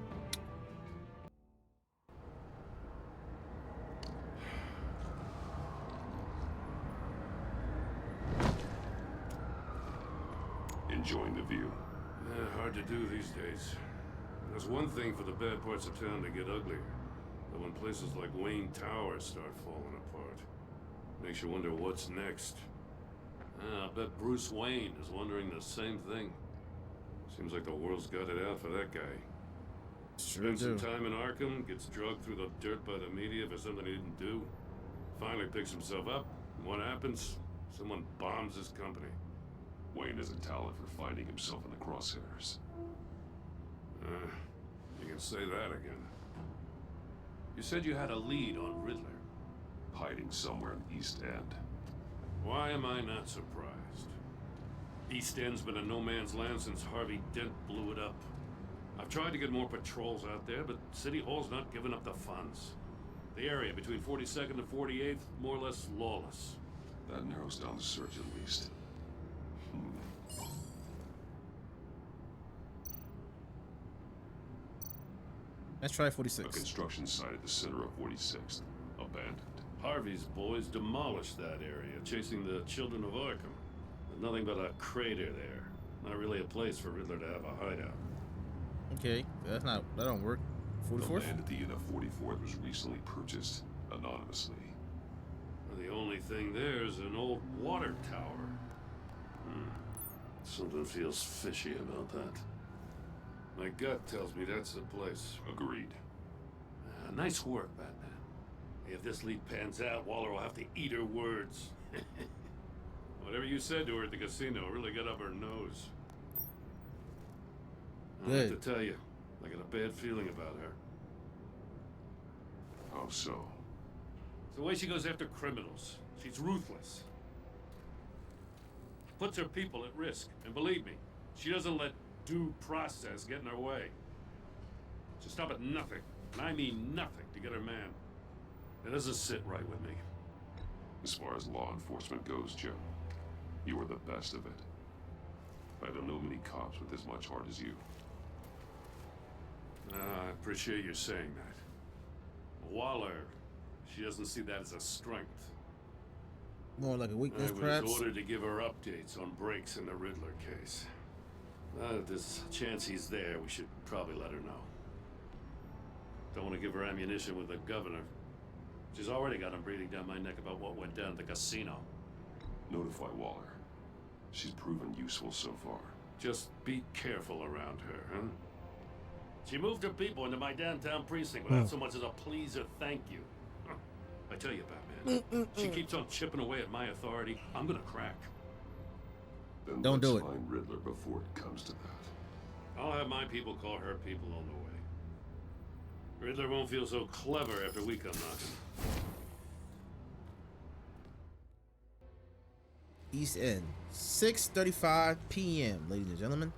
Enjoying the view. Hard to do these days. There's one thing for the bad parts of town to get uglier. But when places like Wayne Tower start falling apart, makes you wonder what's next. I bet Bruce Wayne is wondering the same thing. Seems like the world's got it out for that guy. Spends some time in Arkham, gets drugged through the dirt by the media for something he didn't do. Finally picks himself up, and what happens? Someone bombs his company. Wayne has a talent for finding himself in the crosshairs. You can say that again. You said you had a lead on Riddler. Hiding somewhere in East End. Why am I not surprised? East End's been a no man's land since Harvey Dent blew it up. I've tried to get more patrols out there, but City Hall's not giving up the funds. The area between 42nd and 48th, more or less lawless. That narrows down the search at least. Let's try 46. A construction site at the center of 46th. Abandoned. Harvey's boys demolished that area, chasing the children of Arkham. There's nothing but a crater there. Not really a place for Riddler to have a hideout. Okay, that don't work. 44th? The land at the end of 44th was recently purchased anonymously. The only thing there is an old water tower. Something feels fishy about that. My gut tells me that's the place. Agreed. Nice work, Batman. If this lead pans out, Waller will have to eat her words. Whatever you said to her at the casino really got up her nose. I have to tell you, I got a bad feeling about her. How so? It's the way she goes after criminals. She's ruthless. Puts her people at risk. And believe me, she doesn't let due process get in her way. She'll stop at nothing, and I mean nothing, to get her man. It doesn't sit right with me. As far as law enforcement goes, Joe, you are the best of it. I don't know many cops with as much heart as you. I appreciate you saying that. Waller, she doesn't see that as a strength. More like a weakness, I was perhaps? ordered to give her updates on breaks in the Riddler case. If there's a chance he's there, we should probably let her know. Don't want to give her ammunition with the governor. She's already got him breathing down my neck about what went down at the casino. Notify Waller. She's proven useful so far. Just be careful around her, huh? She moved her people into my downtown precinct without so much as a please or thank you. I tell you, Batman, she keeps on chipping away at my authority, I'm gonna crack. Then Don't do it. let's find Riddler before it comes to that. I'll have my people call her people on the way. Riddler won't feel so clever after we come knocking. East End, 6:35 p.m., ladies and gentlemen.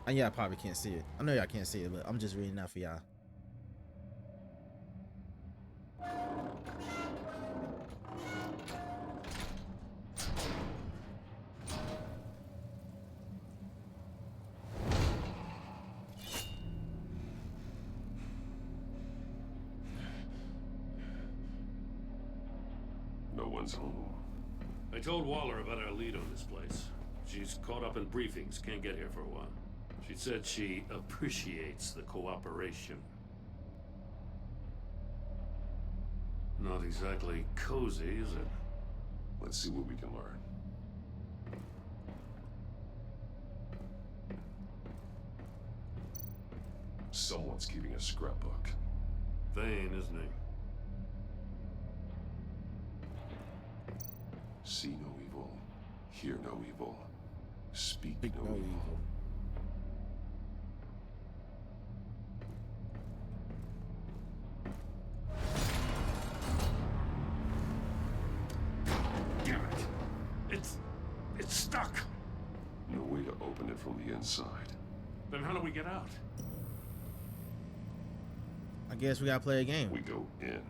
And y'all probably can't see it. I know y'all can't see it, but I'm just reading out for y'all. No one's home. I told Waller about our lead on this place. She's caught up in briefings, can't get here for a while. She said she appreciates the cooperation. Not exactly cozy, is it? Let's see what we can learn. Someone's keeping a scrapbook. Thane, isn't he? See no evil, hear no evil, speak no evil. Damn it! It's stuck! No way to open it from the inside. Then how do we get out? I guess we gotta play a game. We go in.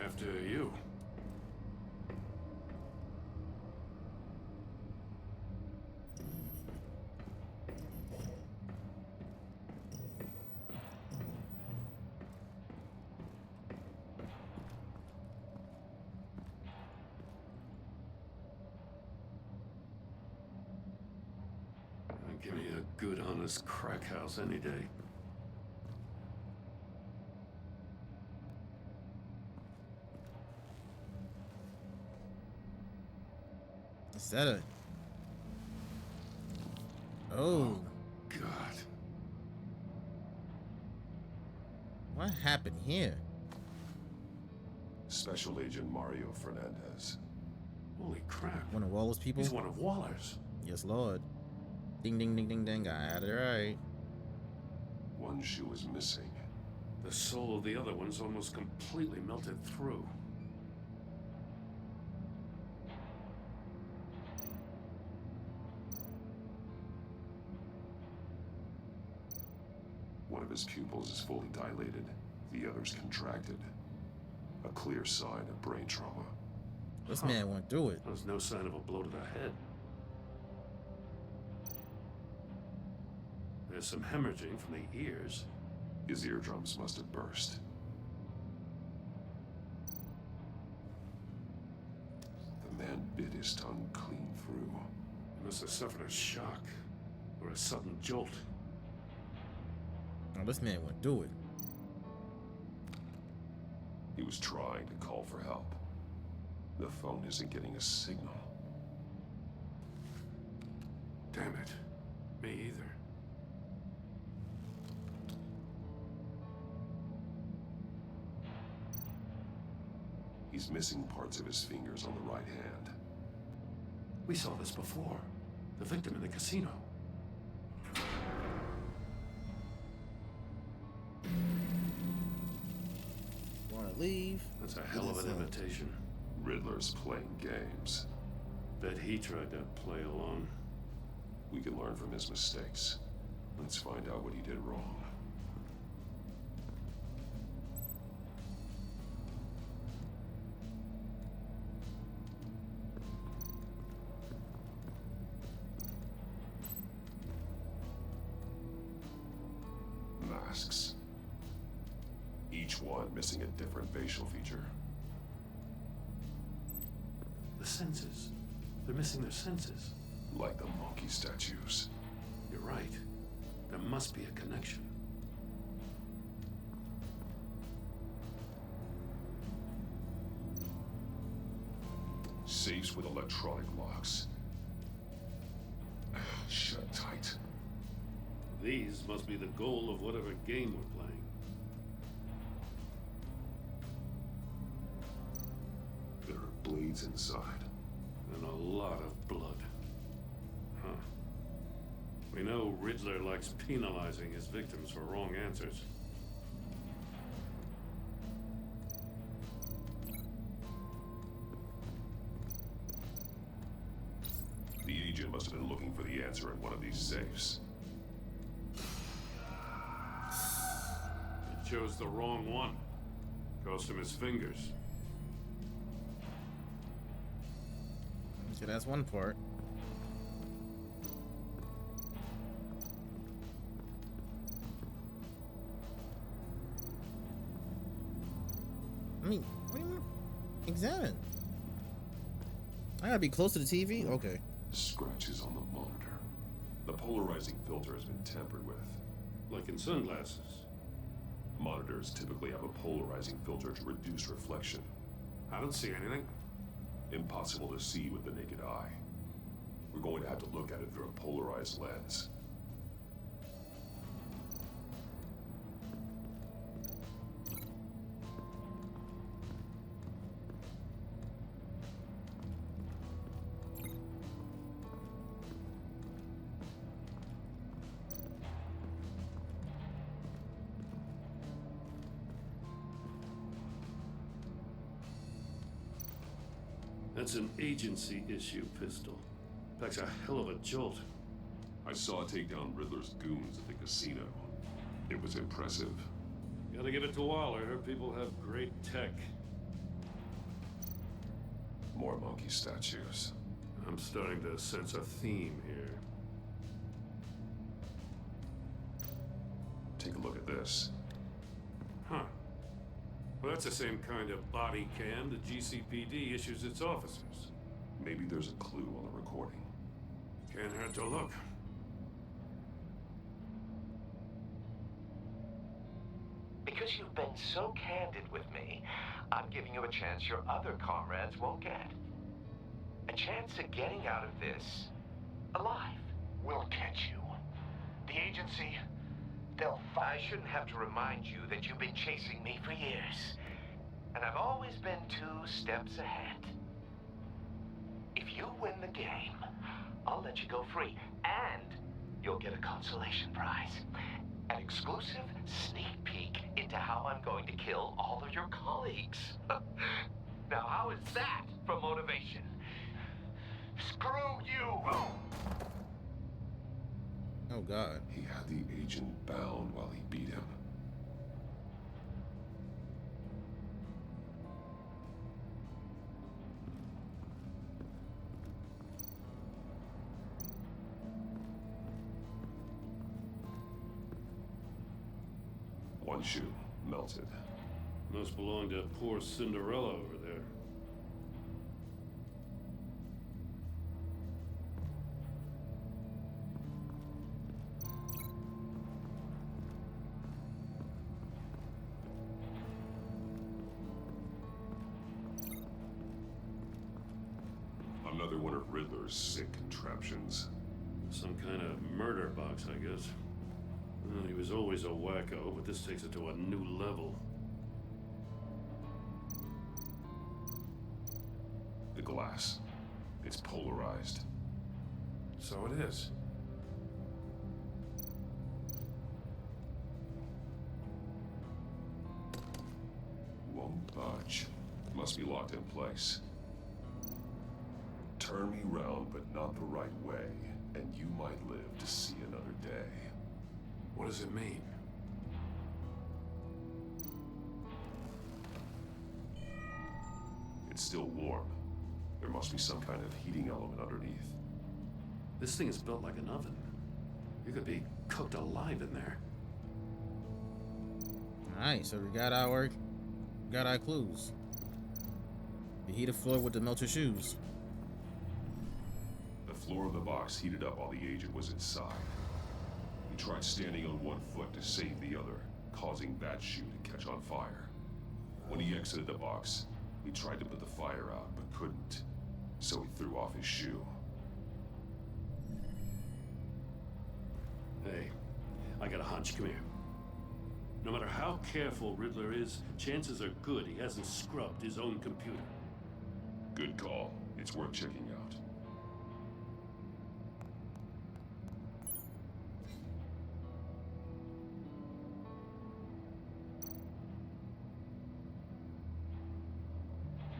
After you. Give me a good, honest crack house any day. Is that a... Oh. God. What happened here? Special Agent Mario Fernandez. Holy crap. One of Waller's people? He's one of Waller's. Yes, Lord. Ding, ding, ding, ding, ding. I had it right. One shoe is missing. The soul of the other one's almost completely melted through. One of his pupils is fully dilated, the other's contracted. A clear sign of brain trauma. This man went through it. There's no sign of a blow to the head. There's some hemorrhaging from the ears. His eardrums must have burst. The man bit his tongue clean through. He must have suffered a shock or a sudden jolt. Oh, this man went through it. He was trying to call for help. The phone isn't getting a signal. Damn it. Me either. He's missing parts of his fingers on the right hand. We saw this before. The victim in the casino. Wanna leave? That's a hell of an imitation. Riddler's playing games. Bet he tried to play along. We can learn from his mistakes. Let's find out what he did wrong. Masks. Each one missing a different facial feature. The senses. They're missing their senses. Like the monkey statues. You're right. There must be a connection. Safes with electronic locks. Shut tight. These must be the goal of whatever game we're playing. There are blades inside. And a lot of blood. Huh. We know Riddler likes penalizing his victims for wrong answers. The agent must have been looking for the answer in one of these safes. He chose the wrong one. Cost him his fingers. Okay, that's one part. I mean, what do you mean? Examine. I gotta be close to the TV? Okay. Scratches on the monitor. The polarizing filter has been tampered with. Like in sunglasses. Monitors typically have a polarizing filter to reduce reflection. I don't see anything. Impossible to see with the naked eye. We're going to have to look at it through a polarized lens. That's an agency issue pistol. Packs a hell of a jolt. I saw it take down Riddler's goons at the casino. It was impressive. Gotta give it to Waller. Her people have great tech. More monkey statues. I'm starting to sense a theme here. Take a look at this. Huh. Well, that's the same kind of body cam the GCPD issues its officers. Maybe there's a clue on the recording. Can't hurt to look. Because you've been so candid with me, I'm giving you a chance your other comrades won't get. A chance of getting out of this alive. We'll catch you. The agency, they'll I shouldn't have to remind you that you've been chasing me for years. And I've always been 2 steps ahead. If you win the game, I'll let you go free. And you'll get a consolation prize. An exclusive sneak peek into how I'm going to kill all of your colleagues. Now, how is that for motivation? Screw you! Oh, God. He had the agent bound while he beat him. One shoe melted. Must belong to poor Cinderella over there. Another one of Riddler's sick contraptions. Some kind of murder box, I guess. Well, he was always a wacko, but this takes it to a new level. The glass. It's polarized. So it is. Won't budge. Must be locked in place. Turn me round, but not the right way, and you might live to see another day. What does it mean? It's still warm. There must be some kind of heating element underneath. This thing is built like an oven. You could be cooked alive in there. Alright, so we got our clues. The heated floor with the melted shoes. The floor of the box heated up while the agent was inside. He tried standing on one foot to save the other, causing that shoe to catch on fire. When he exited the box, he tried to put the fire out, but couldn't. So he threw off his shoe. Hey, I got a hunch. Come here. No matter how careful Riddler is, chances are good he hasn't scrubbed his own computer. Good call. It's worth checking out.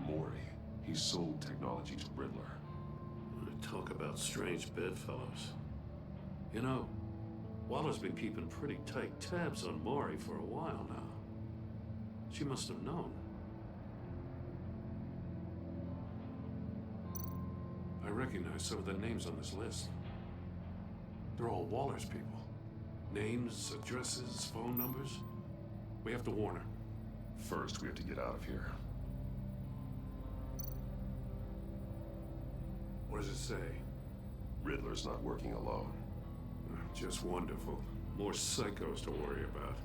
Mori. He sold technology to Riddler. Talk about strange bedfellows. You know, Waller's been keeping pretty tight tabs on Mori for a while now. She must have known. I recognize some of the names on this list. They're all Waller's people. Names, addresses, phone numbers. We have to warn her. First, we have to get out of here. What does it say? Riddler's not working alone. Just wonderful. More psychos to worry about.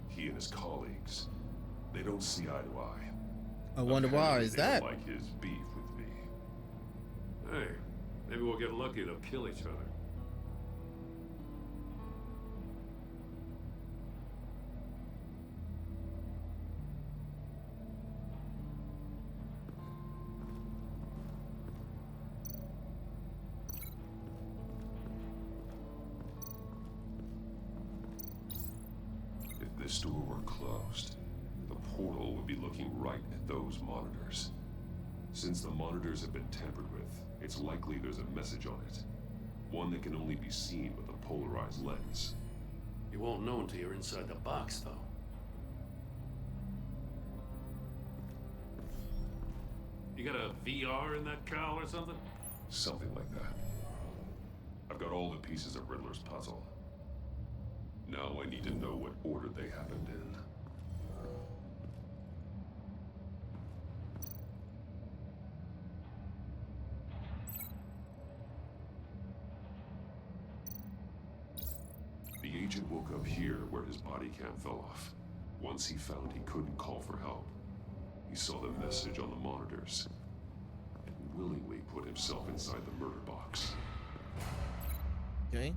He and his colleagues, they don't see eye to eye. I wonder why is They that? don't like his beef with me. Hey, maybe we'll get lucky to kill each other. If this door were closed, the portal would be looking right at those monitors. Since the monitors have been tampered with, it's likely there's a message on it. One that can only be seen with a polarized lens. You won't know until you're inside the box, though. You got a VR in that cowl or something? Something like that. I've got all the pieces of Riddler's puzzle. Now I need to know what order they happened in. The agent woke up here where his body cam fell off. Once he found he couldn't call for help, he saw the message on the monitors and willingly put himself inside the murder box. Okay.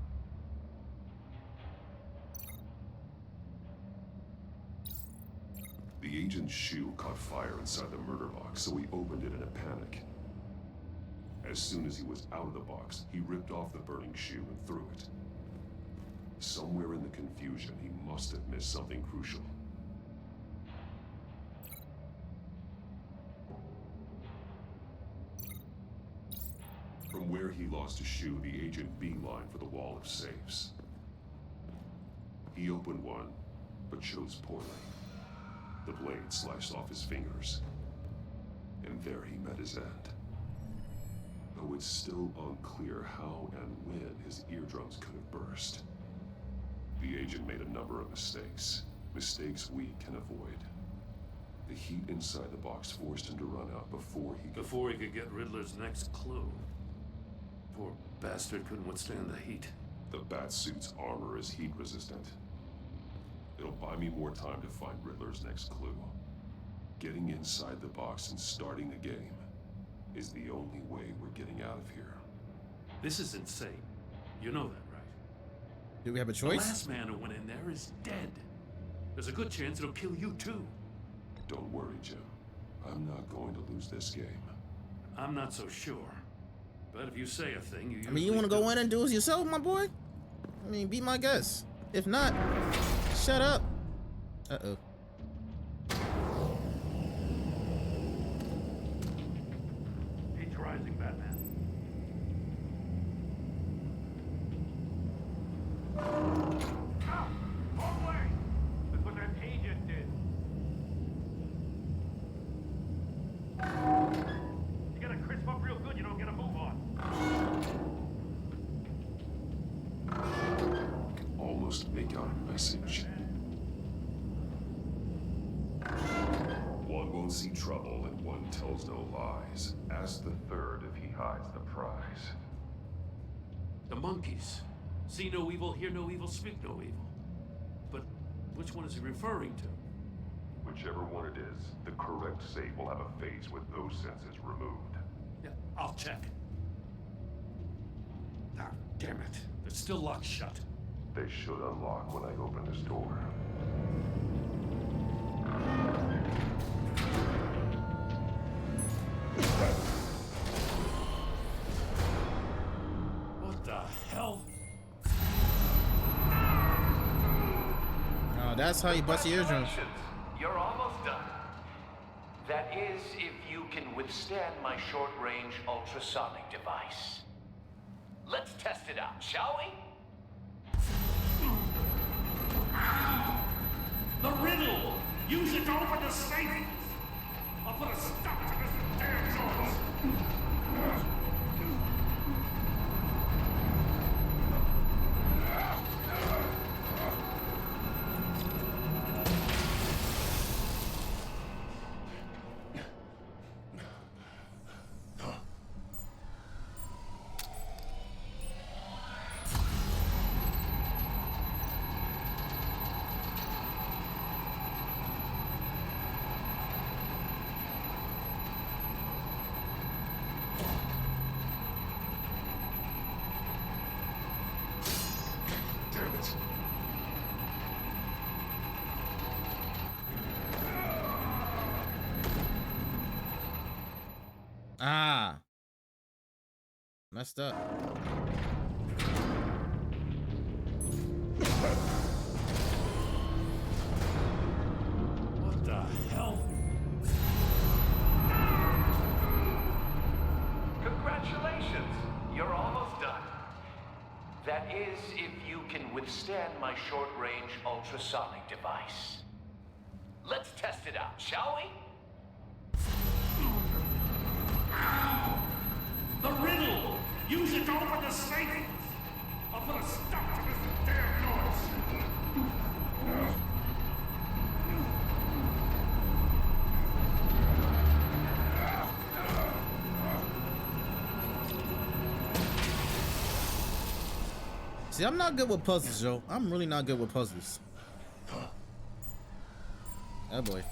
The agent's shoe caught fire inside the murder box, so he opened it in a panic. As soon as he was out of the box, he ripped off the burning shoe and threw it. Somewhere in the confusion, he must have missed something crucial. From where he lost his shoe, the agent beelined for the wall of safes. He opened one, but chose poorly. The blade sliced off his fingers, and there he met his end. Though it's still unclear how and when his eardrums could have burst. The agent made a number of mistakes we can avoid. The heat inside the box forced him to run out before he could get Riddler's next clue. Poor bastard couldn't withstand the heat. The Batsuit's armor is heat resistant. It'll buy me more time to find Riddler's next clue. Getting inside the box and starting the game is the only way we're getting out of here. This is insane. You know that, right? Do we have a The choice? last man who went in there is dead. There's a good chance it'll kill you too. Don't worry, Jim. I'm not going to lose this game. I'm not so sure. But if you say a thing, you I mean, you want to go in and do it yourself, my boy? I mean, be my guest. If not, shut up. Uh-oh. He's rising, Batman. Wrong way! That's what that agent did. You gotta crisp up real good, you don't get a move on. Almost make out a message. One won't see trouble and one tells no lies. Ask the third if he hides the prize. The monkeys. See no evil, hear no evil, speak no evil. But which one is he referring to? Whichever one it is, the correct safe will have a face with those senses removed. Yeah, I'll check. Ah, damn it. It's still locked shut. They should unlock when I open this door. What the hell? Oh, that's how you bust your eardrums. You're almost done. That is, if you can withstand my short-range ultrasonic device. Let's test it out, shall we? The riddle! Use it to open the safe! I'll put a stop to this damn noise! Messed up. What the hell? Congratulations! You're almost done. That is, if you can withstand my short-range ultrasonic device. Let's test it out, shall we? The riddle! Use it to open the safe! I'll put a stop to this damn noise! See, I'm not good with puzzles, Joe. I'm really not good with puzzles. Oh boy.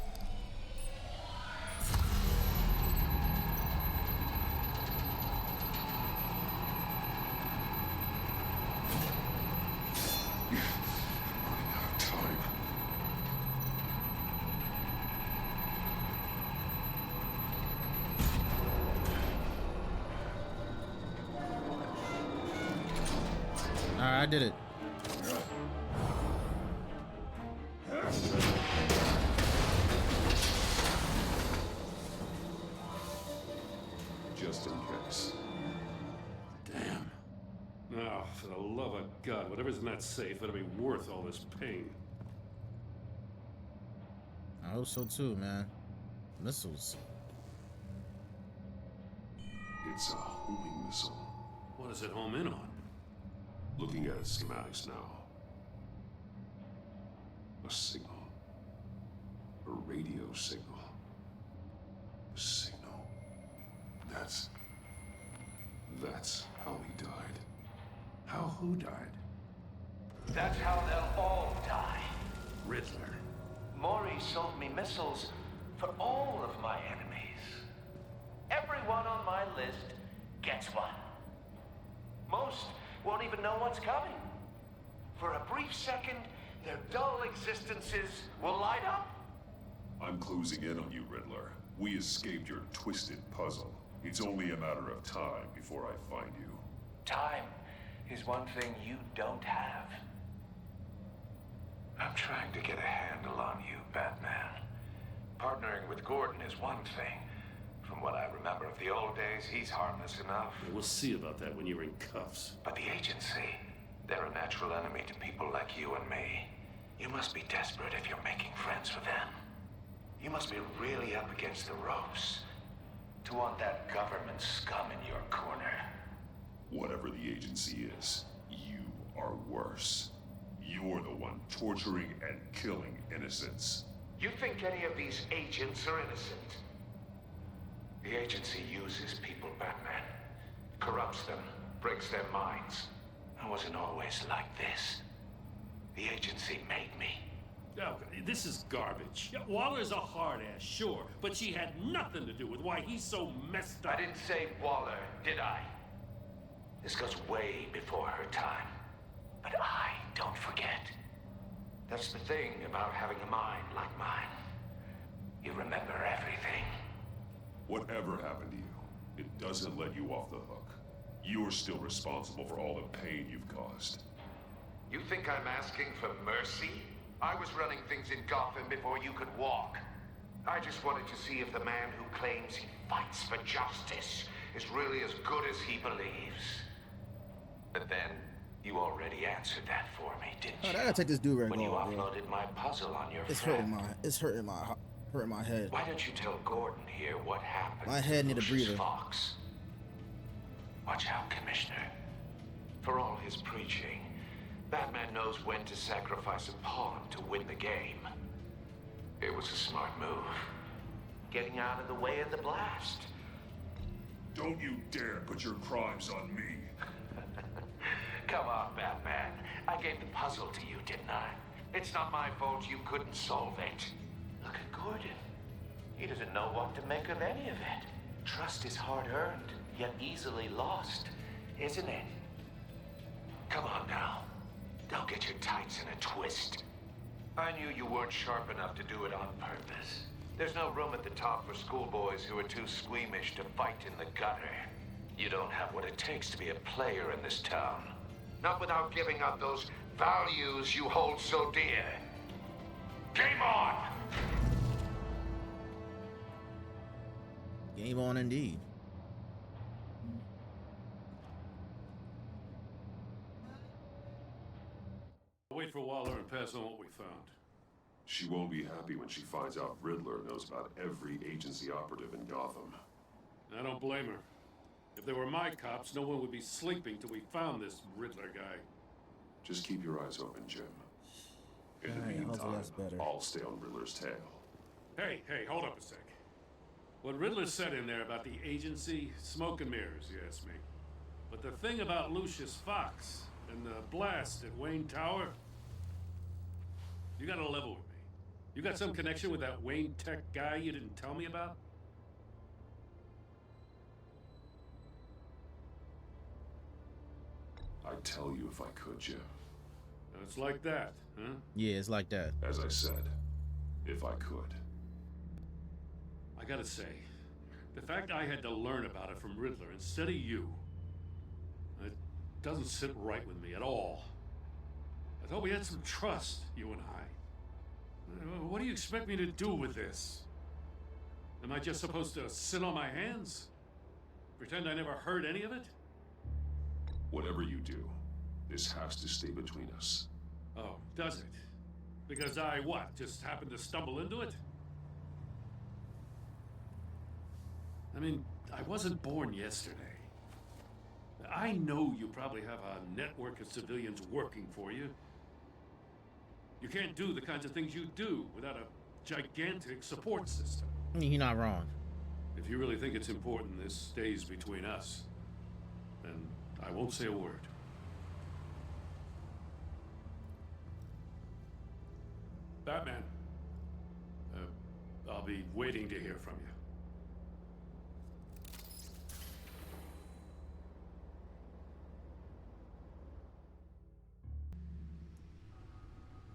Alright, I did it. Just in case. Damn. Now, for the love of God, whatever's in that safe better be worth all this pain. I hope so too, man. Missiles. It's a homing missile. What does it home in on? Looking at its schematics now. A signal. A radio signal. A signal. That's how he died. How who died? That's how they'll all die. Riddler. Mori sold me missiles for all of my enemies. Everyone on my list gets one. Most won't even know what's coming. For a brief second, their dull existences will light up. I'm closing in on you, Riddler. We escaped your twisted puzzle. It's only a matter of time before I find you. Time is one thing you don't have. I'm trying to get a handle on you, Batman. Partnering with Gordon is one thing. From what I remember of the old days, he's harmless enough. We'll see about that when you're in cuffs. But the agency, they're a natural enemy to people like you and me. You must be desperate if you're making friends with them. You must be really up against the ropes to want that government scum in your corner. Whatever the agency is, you are worse. You're the one torturing and killing innocents. You think any of these agents are innocent? The agency uses people, Batman. Corrupts them, breaks their minds. I wasn't always like this. The agency made me. Oh, this is garbage. Yeah, Waller's a hard-ass, sure, but she had nothing to do with why he's so messed up. I didn't say Waller, did I? This goes way before her time. But I don't forget. That's the thing about having a mind like mine. You remember everything. Whatever happened to you, it doesn't let you off the hook. You're still responsible for all the pain you've caused. You think I'm asking for mercy? I was running things in Gotham before you could walk. I just wanted to see if the man who claims he fights for justice is really as good as he believes. But then, you already answered that for me, didn't you? I gotta take this do-rag when you off, bro. uploaded my puzzle on your It's friend. hurting my head. Why don't you tell Gordon here what happened? My head need a Lucius breather. Fox. Watch out, Commissioner. For all his preaching, Batman knows when to sacrifice a pawn to win the game. It was a smart move. Getting out of the way of the blast. Don't you dare put your crimes on me. Come on, Batman. I gave the puzzle to you, didn't I? It's not my fault you couldn't solve it. Look at Gordon. He doesn't know what to make of any of it. Trust is hard-earned, yet easily lost, isn't it? Come on now. Don't get your tights in a twist. I knew you weren't sharp enough to do it on purpose. There's no room at the top for schoolboys who are too squeamish to fight in the gutter. You don't have what it takes to be a player in this town. Not without giving up those values you hold so dear. Game on! Game on indeed. Wait for Waller and pass on what we found. She won't be happy when she finds out Riddler knows about every agency operative in Gotham. I don't blame her. If they were my cops, no one would be sleeping till we found this Riddler guy. Just keep your eyes open, Jim. In the Alright, hopefully meantime, that's better. I'll stay on Riddler's tail. Hey, hold up a sec. What Riddler said in there about the agency, smoke and mirrors, you ask me. But the thing about Lucius Fox and the blast at Wayne Tower, you gotta level with me. You got some connection with that Wayne Tech guy you didn't tell me about? I'd tell you if I could, Jim. It's like that, huh? Yeah, it's like that. As I said, if I could. I gotta say, the fact I had to learn about it from Riddler instead of you, it doesn't sit right with me at all. I thought we had some trust, you and I. What do you expect me to do with this? Am I just supposed to sit on my hands? Pretend I never heard any of it? Whatever you do, this has to stay between us. Oh, does it? Because I, what, just happened to stumble into it? I mean, I wasn't born yesterday. I know you probably have a network of civilians working for you. You can't do the kinds of things you do without a gigantic support system. I mean, you're not wrong. If you really think it's important this stays between us, then I won't say a word. Batman, I'll be waiting to hear from you.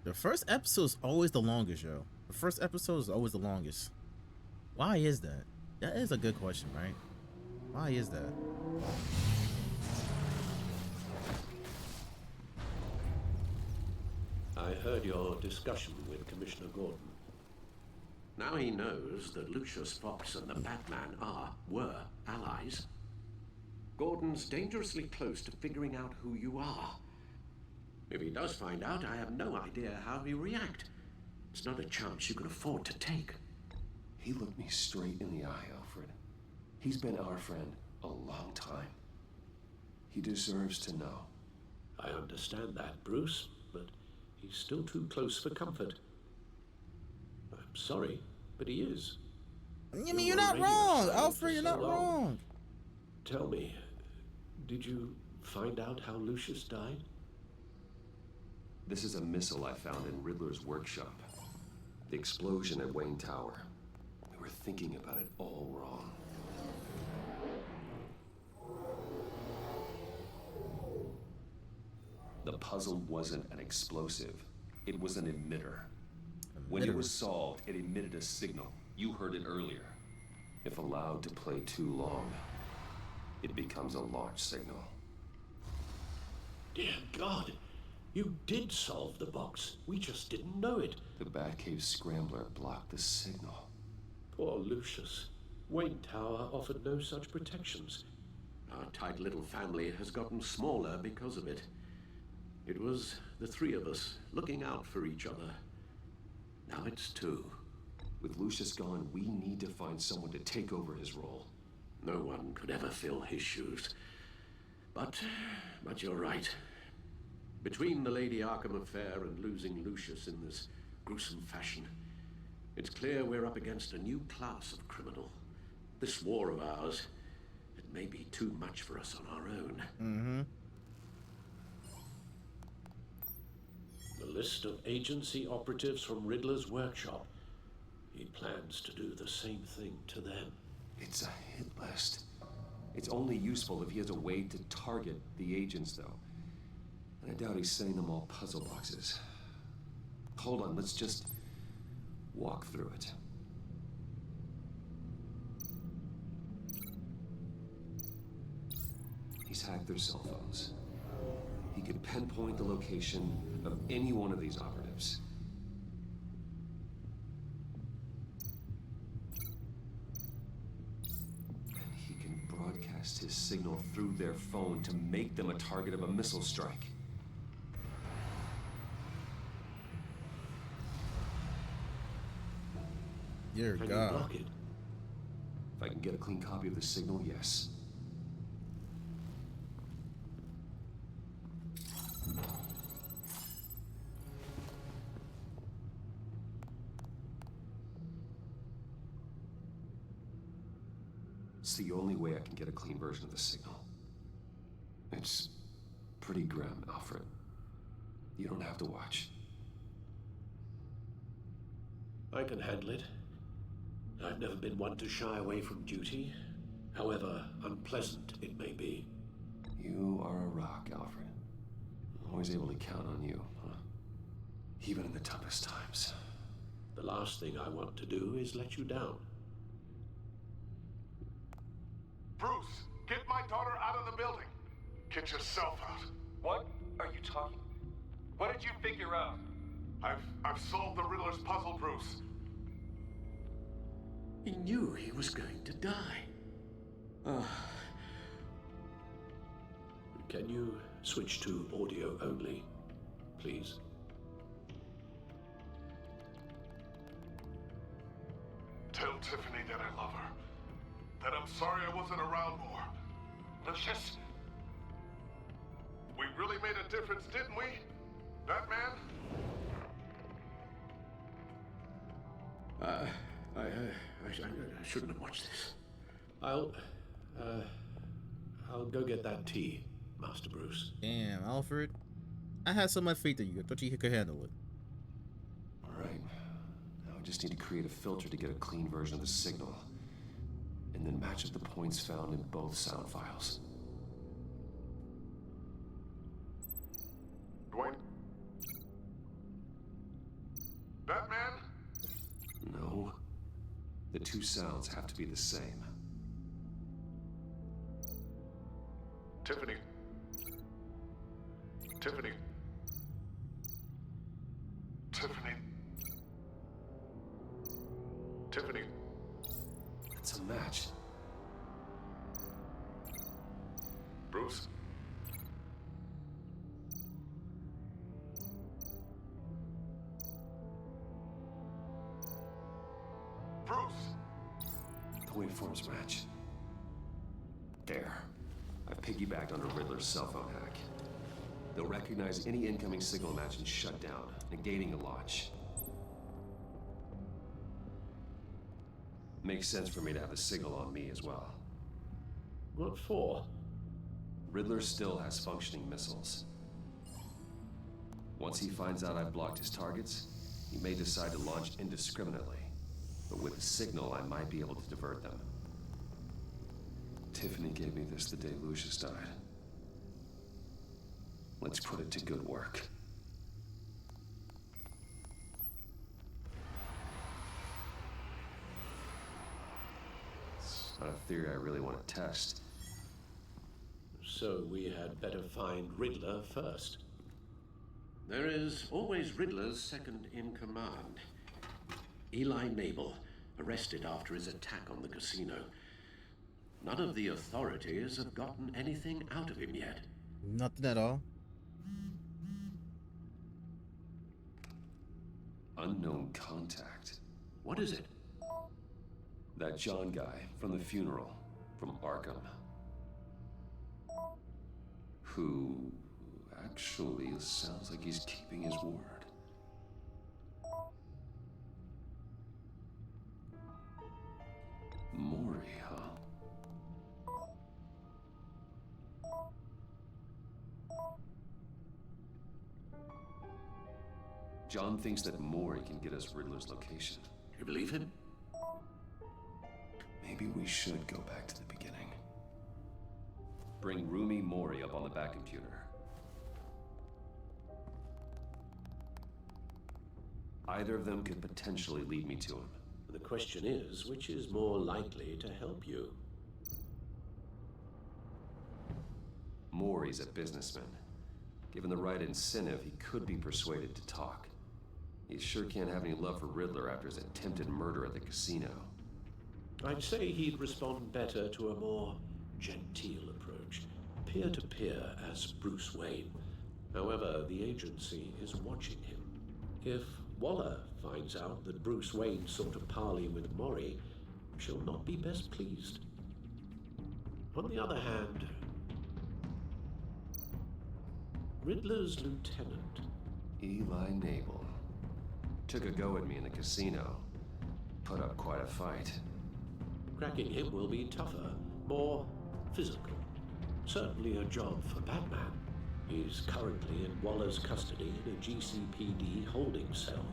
The first episode is always the longest, yo. The first episode is always the longest. Why is that? That is a good question, right? Why is that? I heard your discussion with Commissioner Gordon. Now he knows that Lucius Fox and the Batman were allies. Gordon's dangerously close to figuring out who you are. If he does find out, I have no idea how he'll react. It's not a chance you can afford to take. He looked me straight in the eye, Alfred. He's been our friend a long time. He deserves to know. I understand that, Bruce, but he's still too close for comfort. I'm sorry, but he is. I mean, you're not wrong, Alfred. You're not wrong. Tell me, did you find out how Lucius died? This is a missile I found in Riddler's workshop. The explosion at Wayne Tower. We were thinking about it all wrong. The puzzle wasn't an explosive. It was an emitter. When it was solved, it emitted a signal. You heard it earlier. If allowed to play too long, it becomes a launch signal. Dear God, you did solve the box. We just didn't know it. The Batcave Scrambler blocked the signal. Poor Lucius. Wayne Tower offered no such protections. Our tight little family has gotten smaller because of it. It was the three of us looking out for each other. Now it's two. With Lucius gone, we need to find someone to take over his role. No one could ever fill his shoes. But you're right. Between the Lady Arkham affair and losing Lucius in this gruesome fashion, it's clear we're up against a new class of criminal. This war of ours, it may be too much for us on our own. Mm-hmm. The list of agency operatives from Riddler's workshop. He plans to do the same thing to them. It's a hit list. It's only useful if he has a way to target the agents, though. And I doubt he's setting them all puzzle boxes. Hold on, let's just walk through it. He's hacked their cell phones. He could pinpoint the location of any one of these operatives. And he can broadcast his signal through their phone to make them a target of a missile strike. Dear Can God. you block it? If I can get a clean copy of the signal, yes. It's the only way I can get a clean version of the signal. It's pretty grim, Alfred. You don't have to watch. I can handle it. I've never been one to shy away from duty, however unpleasant it may be. You are a rock, Alfred. Always able to count on you, huh? Even in the toughest times. The last thing I want to do is let you down. Bruce, get my daughter out of the building. Get yourself out. What are you talking? What did you figure out? I've solved the Riddler's puzzle, Bruce. He knew he was going to die. Can you switch to audio only, please? Tell Tiffany that I love her. That I'm sorry I wasn't around more. Lucius? We really made a difference, didn't we? Batman? I shouldn't have watched this. I'll go get that tea, Master Bruce. Damn, Alfred. I had so much faith in you. I thought you could handle it. All right. Now I just need to create a filter to get a clean version of the signal. And then match up the points found in both sound files. Dwayne? Batman? No. The two sounds have to be the same. Tiffany. Tiffany. Tiffany. Tiffany. It's a match. Bruce? Bruce! The waveforms match. There. I've piggybacked on a Riddler's cell phone hack. They'll recognize any incoming signal match and shut down, negating a launch. Makes sense for me to have the signal on me as well. What for? Riddler still has functioning missiles. Once he finds out I've blocked his targets, he may decide to launch indiscriminately. But with the signal, I might be able to divert them. Tiffany gave me this the day Lucius died. Let's put it to good work. It's not a theory I really want to test. So we had better find Riddler first. There is always Riddler's second in command. Eli Nabel, arrested after his attack on the casino. None of the authorities have gotten anything out of him yet. Nothing at all. Unknown contact. What is it? That John guy from the funeral, from Arkham. Who actually sounds like he's keeping his word. Mori, huh? John thinks that Mori can get us Riddler's location. You believe him? Maybe we should go back to the beginning. Bring Rumi Mori up on the back computer. Either of them could potentially lead me to him. The question is, which is more likely to help you? Maury's a businessman. Given the right incentive, he could be persuaded to talk. He sure can't have any love for Riddler after his attempted murder at the casino. I'd say he'd respond better to a more genteel approach, peer-to-peer as Bruce Wayne. However, the agency is watching him. If Waller finds out that Bruce Wayne sought a parley with Maury, she'll not be best pleased. On the other hand, Riddler's lieutenant, Eli Nabel, took a go at me in the casino. Put up quite a fight. Cracking him will be tougher, more physical. Certainly a job for Batman. He's currently in Waller's custody in a GCPD holding cell.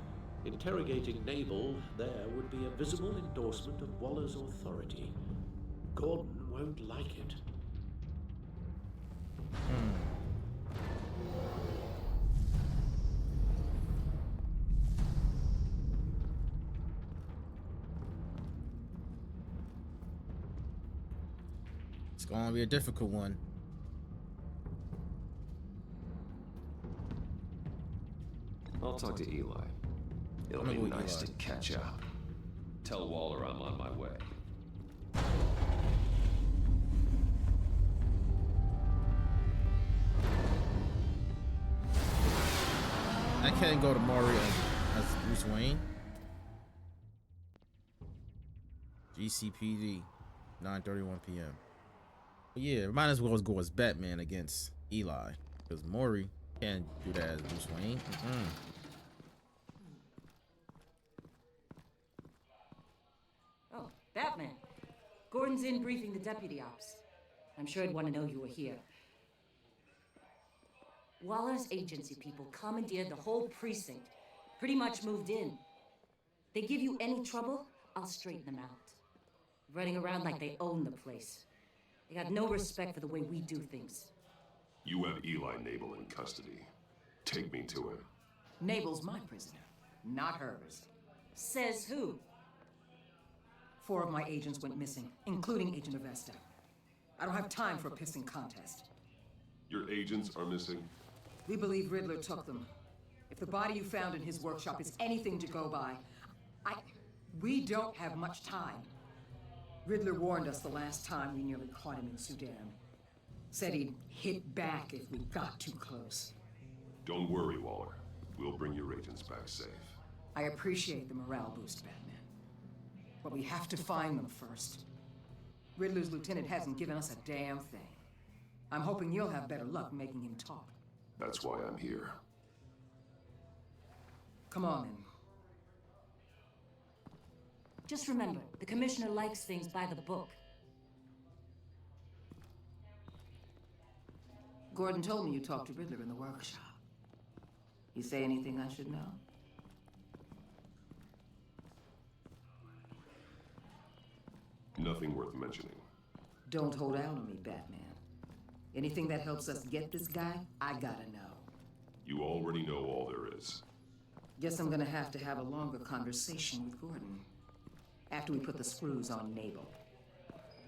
Interrogating Nabel there would be a visible endorsement of Waller's authority. Gordon won't like it. It's gonna be a difficult one. I'll talk to Eli. It'll be nice to catch up. Tell Waller I'm on my way. I can't go to Maury as Bruce Wayne. GCPD, 9:31 p.m. But yeah, might as well go as Batman against Eli, because Maury can't do that as Bruce Wayne. Oh, Batman. Gordon's in briefing the deputy ops. I'm sure he'd want to know you were here. Waller's agency people commandeered the whole precinct. Pretty much moved in. They give you any trouble, I'll straighten them out. Running around like they own the place. They got no respect for the way we do things. You have Eli Nabel in custody. Take me to him. Nabel's my prisoner, not hers. Says who? 4 of my agents went missing, including Agent Avesta. I don't have time for a pissing contest. Your agents are missing? We believe Riddler took them. If the body you found in his workshop is anything to go by, we don't have much time. Riddler warned us the last time we nearly caught him in Sudan. Said he'd hit back if we got too close. Don't worry, Waller. We'll bring your agents back safe. I appreciate the morale boost, Batman. But we have to find them first. Riddler's lieutenant hasn't given us a damn thing. I'm hoping you'll have better luck making him talk. That's why I'm here. Come on, then. Just remember, the commissioner likes things by the book. Gordon told me you talked to Riddler in the workshop. You say anything I should know? Nothing worth mentioning. Don't hold out on me, Batman. Anything that helps us get this guy, I gotta know. You already know all there is. Guess I'm gonna have to have a longer conversation with Gordon. After we put the screws on Nabel.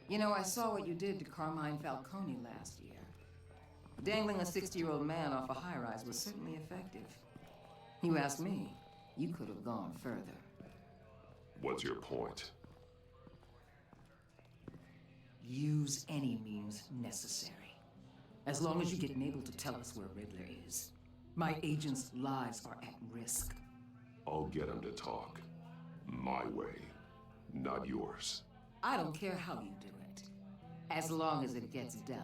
You know, I saw what you did to Carmine Falcone last year. Dangling a 60-year-old man off a high-rise was certainly effective. You ask me, you could have gone further. What's your point? Use any means necessary. As long as you get Nabel to tell us where Riddler is. My agents' lives are at risk. I'll get him to talk. My way, not yours. I don't care how you do it. As long as it gets done.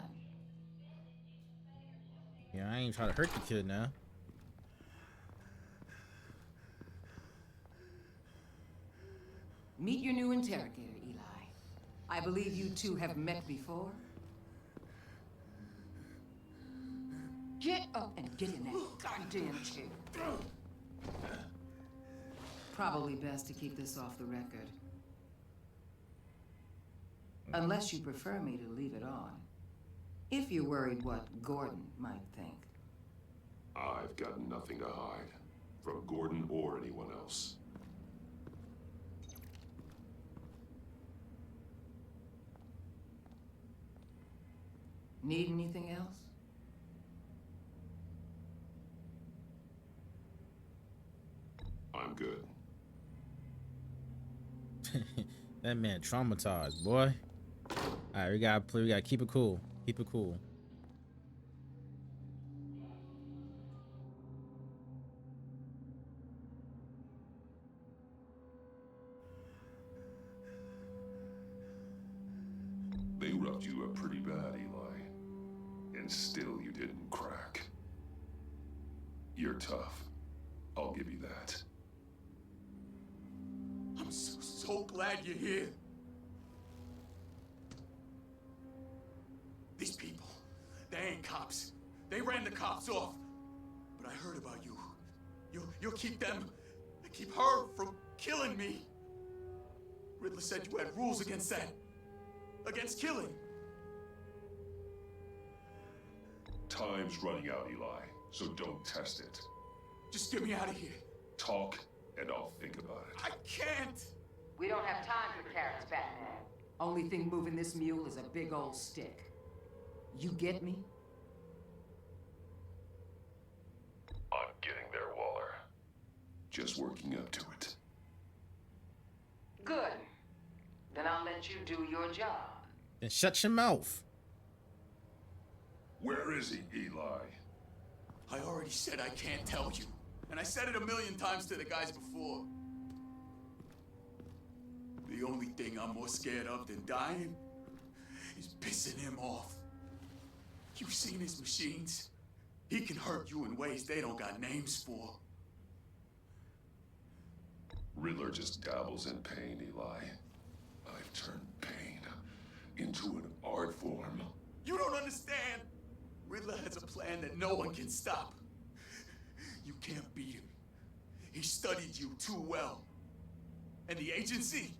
Yeah, I ain't trying to hurt the kid now. Meet your new interrogator, Eli. I believe you two have met before. Get up and get in that goddamn chair. Probably best to keep this off the record. Unless you prefer me to leave it on. If you're worried what Gordon might think. I've got nothing to hide. From Gordon or anyone else. Need anything else? I'm good. That man traumatized, boy. All right, we gotta keep it cool. Keep it cool. They roughed you up pretty bad, Eli. And still you didn't crack. You're tough. I'll give you that. I'm so glad you're here. These people, they ain't cops. They ran the cops off. But I heard about you. You'll keep them, keep her from killing me. Riddler said you had rules against that. Against killing. Time's running out, Eli, so don't test it. Just get me out of here. Talk, and I'll think about it. I can't! We don't have time for carrots, Batman. Only thing moving this mule is a big old stick. You get me? I'm getting there, Waller. Just working up to it. Good. Then I'll let you do your job. Then shut your mouth. Where is he, Eli? I already said I can't tell you. And I said it 1,000,000 times to the guys before. The only thing I'm more scared of than dying is pissing him off. You've seen his machines. He can hurt you in ways they don't got names for. Riddler just dabbles in pain, Eli. I've turned pain into an art form. You don't understand. Riddler has a plan that no one can stop. You can't beat him. He studied you too well. And the agency,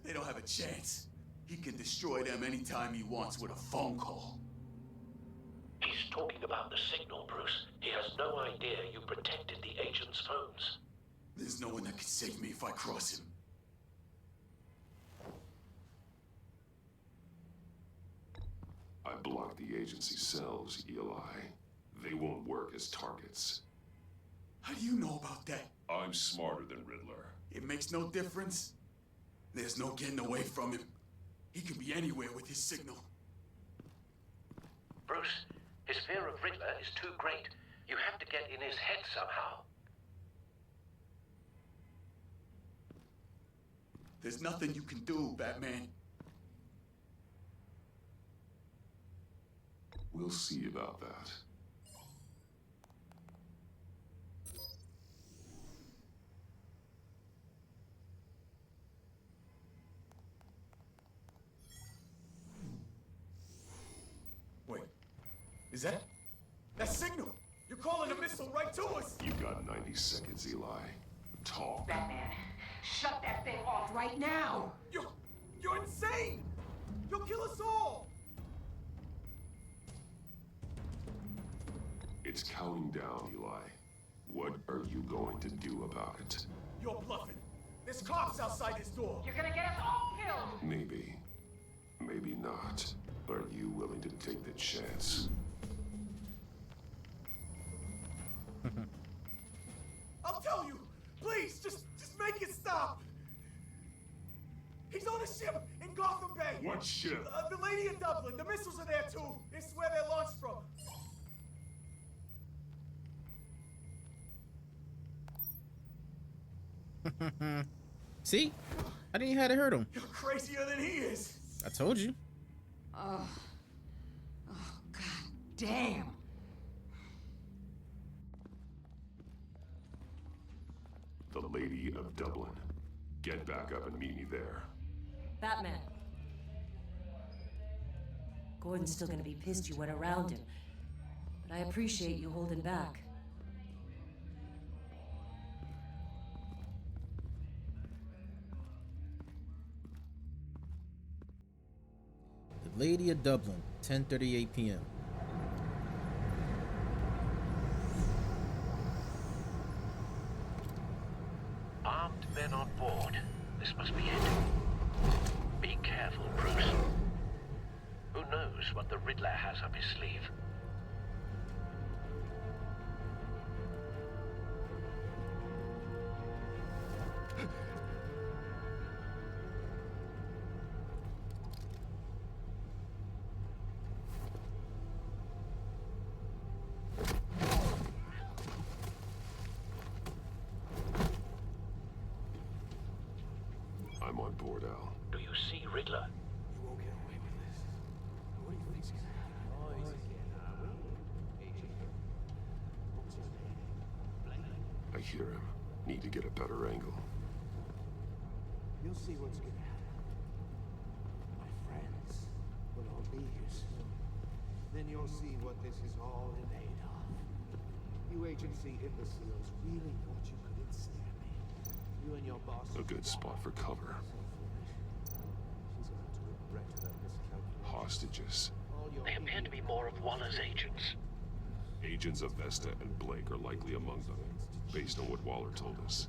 they don't have a chance. He can destroy them anytime he wants with a phone call. He's talking about the signal, Bruce. He has no idea you protected the agent's phones. There's no one that can save me if I cross him. I blocked the agency cells, Eli. They won't work as targets. How do you know about that? I'm smarter than Riddler. It makes no difference. There's no getting away from him. He can be anywhere with his signal. Bruce, his fear of Riddler is too great. You have to get in his head somehow. There's nothing you can do, Batman. We'll see about that. Wait, is that signal? You're calling a missile right to us! You got 90 seconds, Eli. Talk. Batman, shut that thing off right now! You're insane! You'll kill us all! It's counting down, Eli. What are you going to do about it? You're bluffing. There's cops outside this door. You're gonna get us all killed! Maybe. Maybe not. Are you willing to take the chance? I'll tell you! Please, just make it stop! He's on a ship in Gotham Bay! What ship? The Lady of Dublin. The missiles are there too. It's where they're launched from. See? I didn't have to hurt him. You're crazier than he is. I told you. Oh, god damn. The Lady of Dublin. Get back up and meet me there. Batman. Gordon's still gonna be pissed you went around him. But I appreciate you holding back. The Lady of Dublin, 10:38 p.m. Armed men on board. This must be it. Be careful, Bruce. Who knows what the Riddler has up his sleeve? report, Al. Do you see Riddler? You won't get away with this. What do you think's gonna happen? I hear him. Need to get a better angle. You'll see what's gonna happen. My friends will all be here soon. Then you'll see what this is all in aid of. You agency imbeciles really thought you could ensnare me. You and your boss. A good spot for cover. She's going to regret her miscalculation. Hostages. They appear to be more of Waller's agents. Agents of Vesta and Blake are likely among them, based on what Waller told us.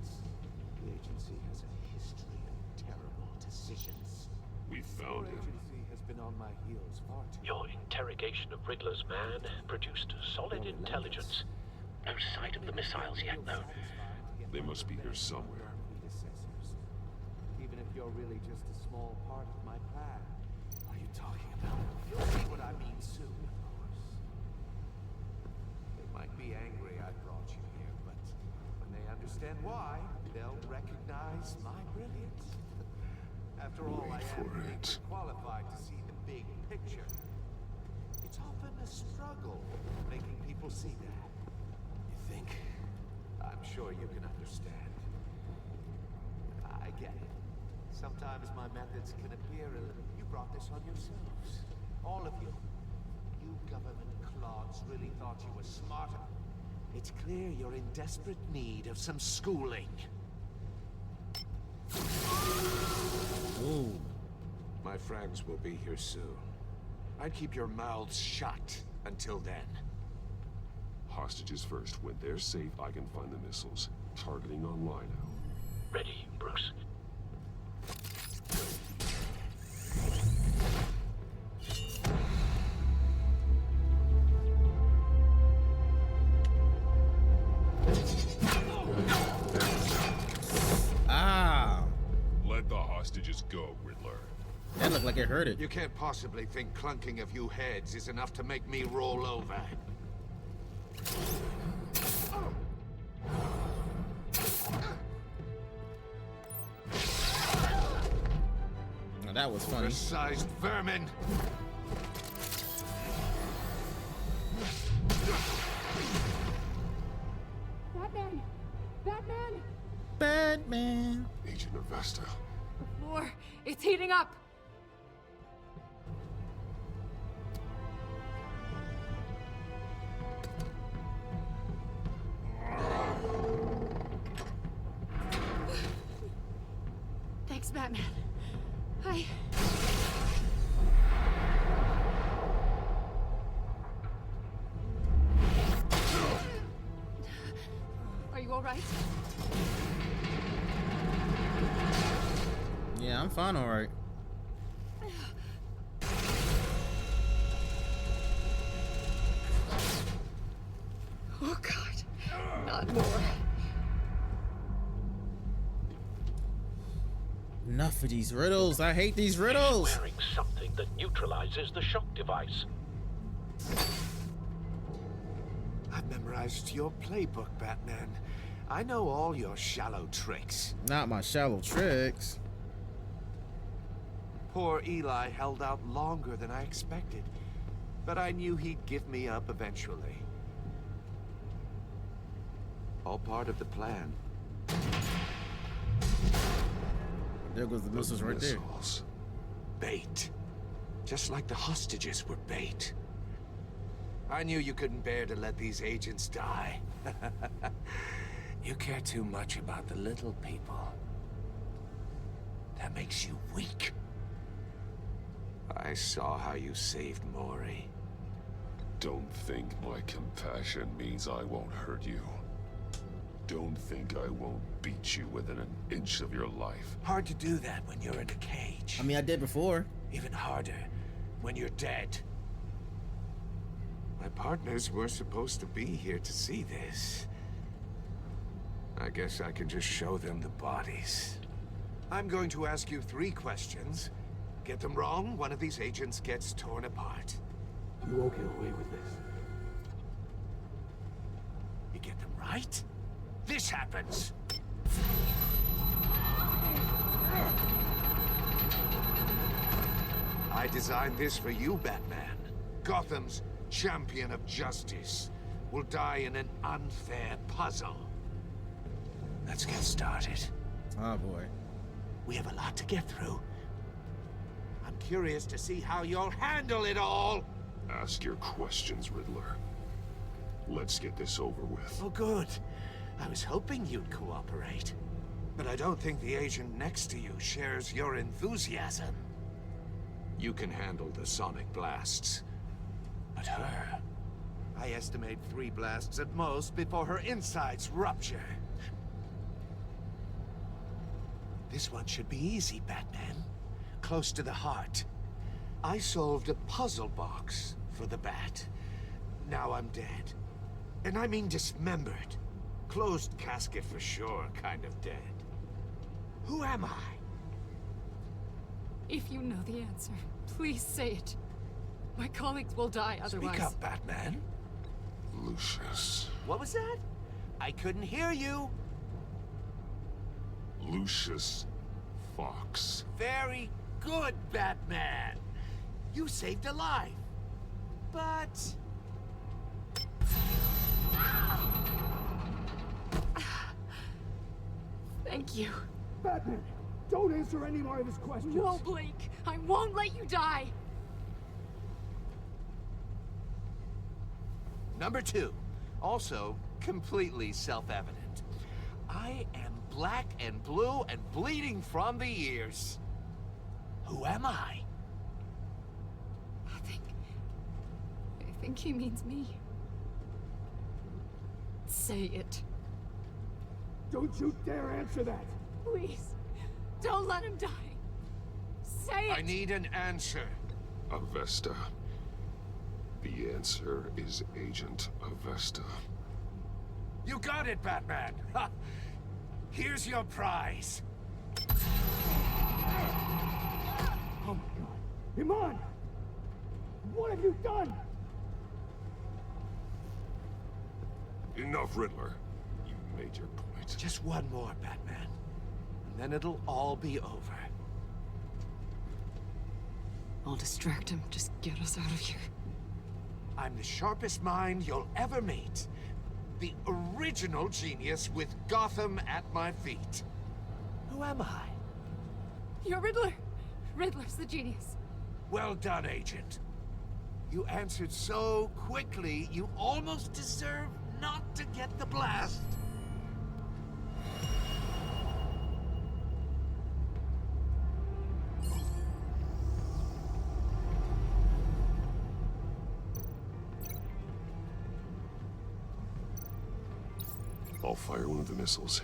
The agency has a history of terrible decisions. We found Your him. agency has been on my heels far too Your interrogation of Riddler's man produced solid intelligence. No sight of the missiles yet, though. They must be here somewhere. predecessors. Even if you're really just a small part of my plan. What are you talking about? You'll see what I mean soon, of course. They might be angry I brought you here, but when they understand why, they'll recognize my brilliance. After all, I am uniquely qualified to see the big picture. It's often a struggle making people see that. You think? I'm sure you can understand. I get it. Sometimes my methods can appear a little... You brought this on yourselves. All of you. You government clods really thought you were smarter. It's clear you're in desperate need of some schooling. Ooh. My friends will be here soon. I'd keep your mouths shut until then. Hostages first. When they're safe, I can find the missiles. Targeting online now. Ready, Bruce. Ah. Let the hostages go, Riddler. That looked like it hurt it. You can't possibly think clunking a few heads is enough to make me roll over. Oh, that was funny. Oversized vermin! Batman! Batman! Batman! Agent of Vesta. The floor, it's heating up! Thanks, Batman. Are you all right? Yeah, I'm fine, all right. Oh, God. Not more. Enough of these riddles. I hate these riddles. Wearing something that neutralizes the shock device. I've memorized your playbook, Batman. I know all your shallow tricks. Not my shallow tricks. Poor Eli held out longer than I expected, but I knew he'd give me up eventually. All part of the plan. There goes the missiles right there. Bait. Just like the hostages were bait. I knew you couldn't bear to let these agents die. You care too much about the little people. That makes you weak. I saw how you saved Maury. Don't think my compassion means I won't hurt you. Don't think I won't beat you within an inch of your life. Hard to do that when you're in a cage. I mean, I did before. Even harder when you're dead. My partners were supposed to be here to see this. I guess I can just show them the bodies. I'm going to ask you 3 questions. Get them wrong, one of these agents gets torn apart. You won't get away with this. You get them right, this happens. I designed this for you, Batman. Gotham's champion of justice will die in an unfair puzzle. Let's get started. Oh boy. We have a lot to get through. I'm curious to see how you'll handle it all. Ask your questions, Riddler. Let's get this over with. Oh, good. I was hoping you'd cooperate. But I don't think the agent next to you shares your enthusiasm. You can handle the sonic blasts. But her... I estimate 3 blasts at most before her insides rupture. This one should be easy, Batman. Close to the heart. I solved a puzzle box for the Bat. Now I'm dead. And I mean dismembered. Closed casket for sure, kind of dead. Who am I? If you know the answer, please say it. My colleagues will die otherwise. Speak up, Batman. Lucius. What was that? I couldn't hear you. Lucius Fox. Very good, Batman. You saved a life. But... Thank you. Batman, don't answer any more of his questions. No, Blake. I won't let you die. Number 2. Also, completely self-evident. I am black and blue and bleeding from the ears. Who am I? I think he means me. Say it. Don't you dare answer that. Please. Don't let him die. Say it. I need an answer. Avesta. The answer is Agent Avesta. You got it, Batman. Ha. Here's your prize. Oh my God. Iman! What have you done? Enough, Riddler. You made your point. Just one more, Batman. And then it'll all be over. I'll distract him. Just get us out of here. I'm the sharpest mind you'll ever meet. The original genius with Gotham at my feet. Who am I? You're Riddler. Riddler's the genius. Well done, Agent. You answered so quickly, you almost deserve not to get the blast. I'll fire one of the missiles.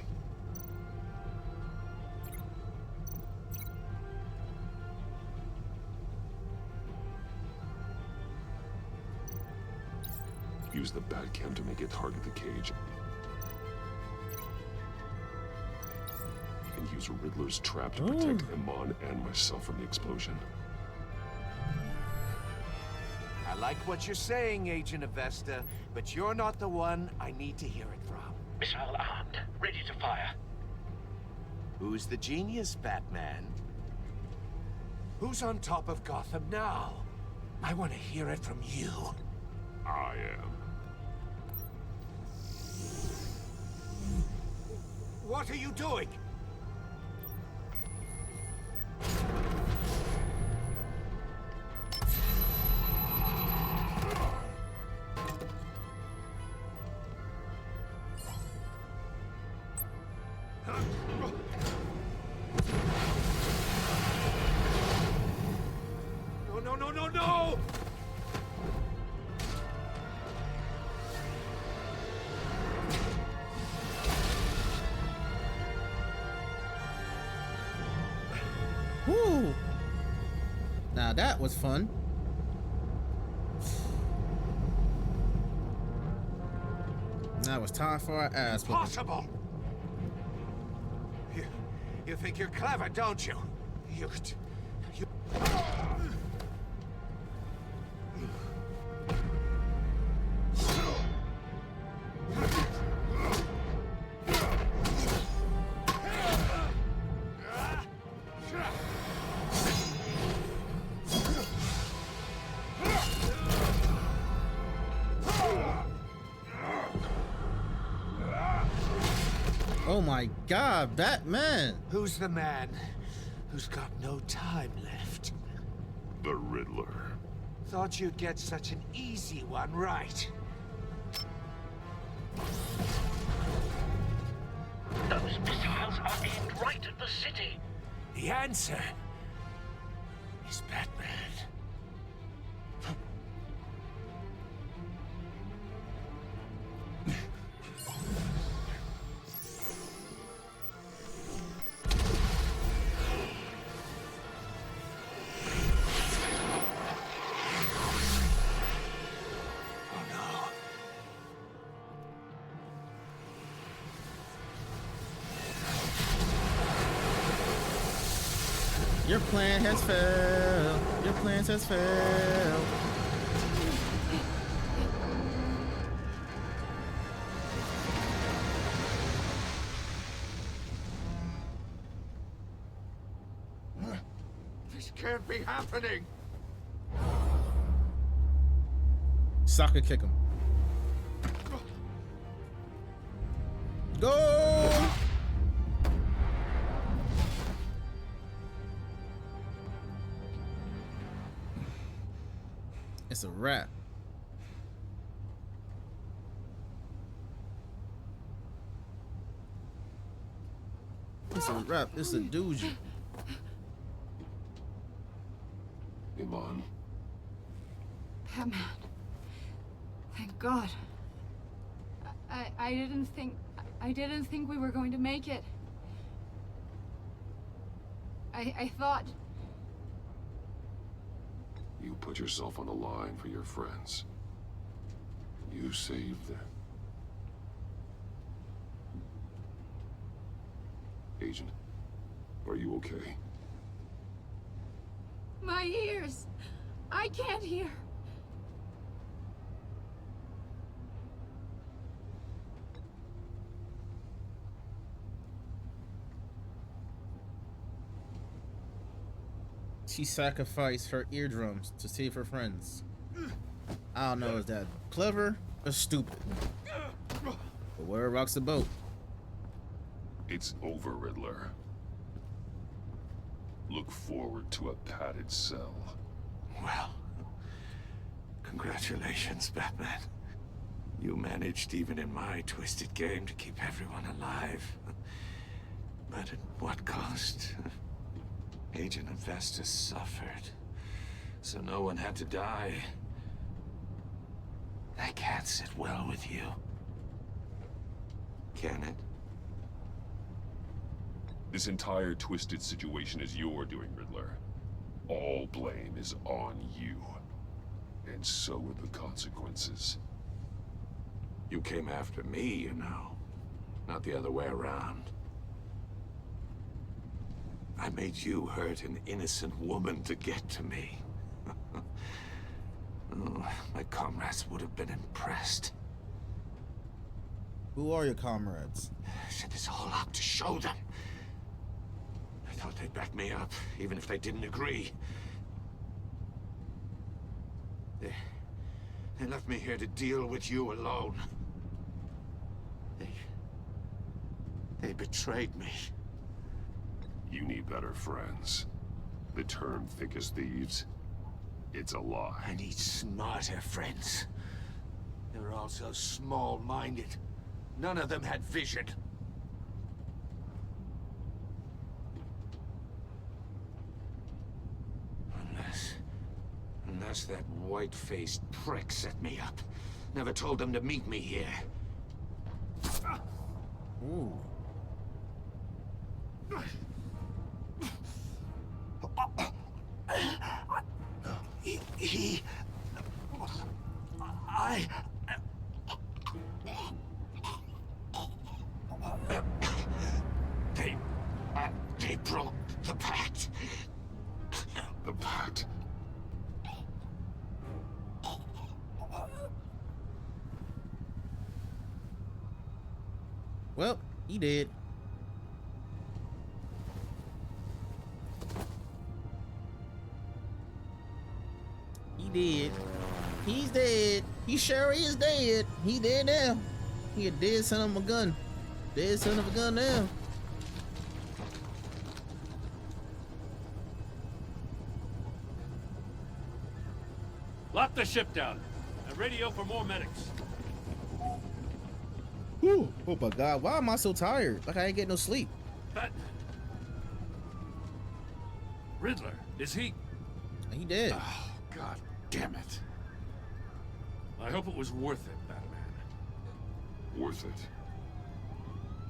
Use the Batcam to make it target the cage. And use Riddler's trap to protect Iman and myself from the explosion. I like what you're saying, Agent Avesta, but you're not the one I need to hear it from. Missile armed, ready to fire. Who's the genius, Batman? Who's on top of Gotham now? I want to hear it from you. I am. What are you doing? No! Woo! Now that was fun. Now it's time for our ass whooping. Impossible! You think you're clever, don't you? You... Oh my God, Batman! Who's the man who's got no time left? The Riddler. Thought you'd get such an easy one right. Those missiles are aimed right at the city. The answer is Batman. Your plan has failed. Your plans has failed. This can't be happening. Soccer kick him. Go! It's a wrap. It's a wrap. It's a doozy. Iman. Batman. Thank God. I didn't think we were going to make it. I thought. You put yourself on the line for your friends. You saved them. Agent, are you okay? My ears! I can't hear! She sacrificed her eardrums to save her friends. I don't know, is that clever or stupid? But where rocks the boat? It's over, Riddler. Look forward to a padded cell. Well, congratulations, Batman. You managed, even in my twisted game, to keep everyone alive. But at what cost? Agent Avestus suffered, so no one had to die. That can't sit well with you. Can it? This entire twisted situation is your doing, Riddler. All blame is on you. And so are the consequences. You came after me, you know. Not the other way around. I made you hurt an innocent woman to get to me. Oh, my comrades would have been impressed. Who are your comrades? I set this all up to show them. I thought they'd back me up, even if they didn't agree. They left me here to deal with you alone. They betrayed me. You need better friends. The term thick as thieves, it's a lie. I need smarter friends. They were all so small-minded. None of them had vision. Unless that white-faced prick set me up. Never told them to meet me here. Ooh. They broke the pact. The pact? Well, he did. He did. He's dead. He sure is dead. He dead now. He a dead son of a gun. Dead son of a gun now. Lock the ship down and radio for more medics. Whew. Oh my God, why am I so tired? Like I ain't getting no sleep. That... Riddler, is he? He dead. Oh, God damn it. I hope it was worth it, Batman. Worth it.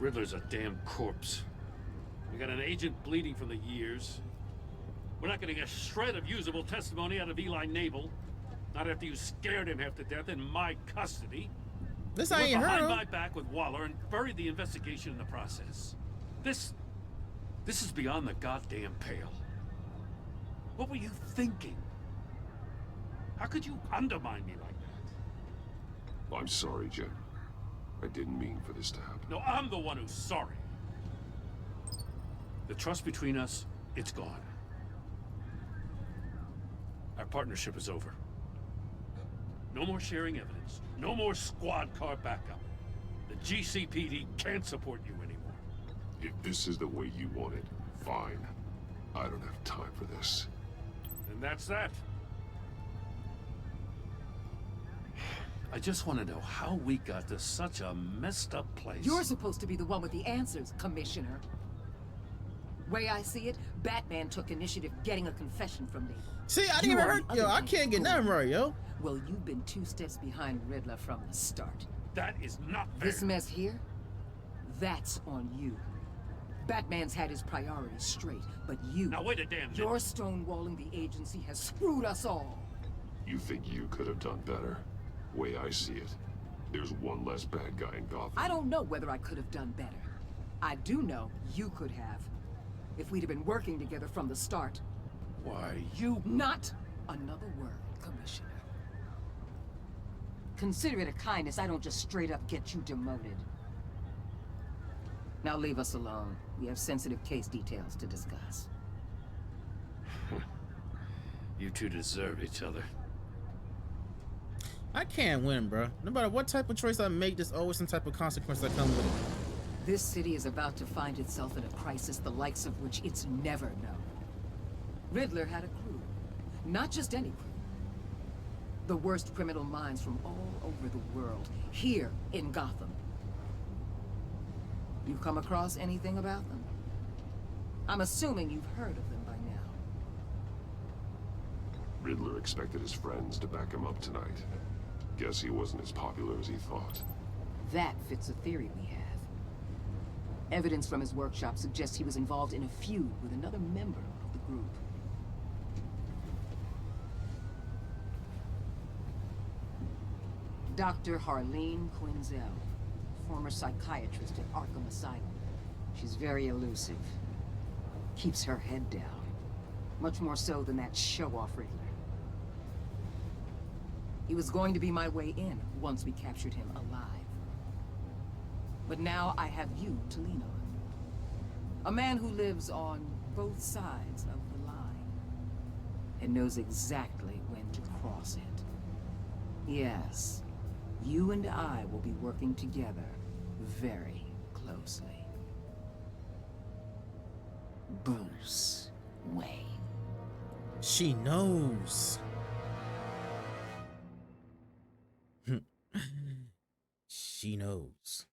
Riddler's a damn corpse. We got an agent bleeding from the years. We're not getting a shred of usable testimony out of Eli Nabel. Not after you scared him half to death in my custody. This You ain't went behind her. my back with Waller and buried the investigation in the process. This is beyond the goddamn pale. What were you thinking? How could you undermine me like that? I'm sorry, Jim. I didn't mean for this to happen. No, I'm the one who's sorry. The trust between us, it's gone. Our partnership is over. No more sharing evidence. No more squad car backup. The GCPD can't support you anymore. If this is the way you want it, fine. I don't have time for this. And that's that. I just want to know how we got to such a messed up place. You're supposed to be the one with the answers, Commissioner. Way I see it, Batman took initiative getting a confession from me. See, I didn't even hurt. Yo, I can't get nothing right, yo. Well, you've been 2 steps behind Riddler from the start. That is not fair. This mess here, that's on you. Batman's had his priorities straight, but you... Now wait a damn minute. Your stonewalling the agency has screwed us all. You think you could have done better? Way I see it, there's one less bad guy in Gotham. I don't know whether I could have done better. I do know you could have. If we'd have been working together from the start. Why, you... Not another word, Commissioner. Consider it a kindness I don't just straight up get you demoted. Now leave us alone. We have sensitive case details to discuss. You two deserve each other. I can't win, bro. No matter what type of choice I make, there's always some type of consequence that come with it. This city is about to find itself in a crisis the likes of which it's never known. Riddler had a crew. Not just any crew. The worst criminal minds from all over the world, here in Gotham. You come across anything about them? I'm assuming you've heard of them by now. Riddler expected his friends to back him up tonight. Guess he wasn't as popular as he thought. That fits a theory we have. Evidence from his workshop suggests he was involved in a feud with another member of the group. Dr. Harleen Quinzel, former psychiatrist at Arkham Asylum. She's very elusive. Keeps her head down. Much more so than that show-off Riddler. He was going to be my way in once we captured him alive. But now I have you to lean on. A man who lives on both sides of the line. And knows exactly when to cross it. Yes, you and I will be working together very closely. Bruce Wayne. She knows. She knows.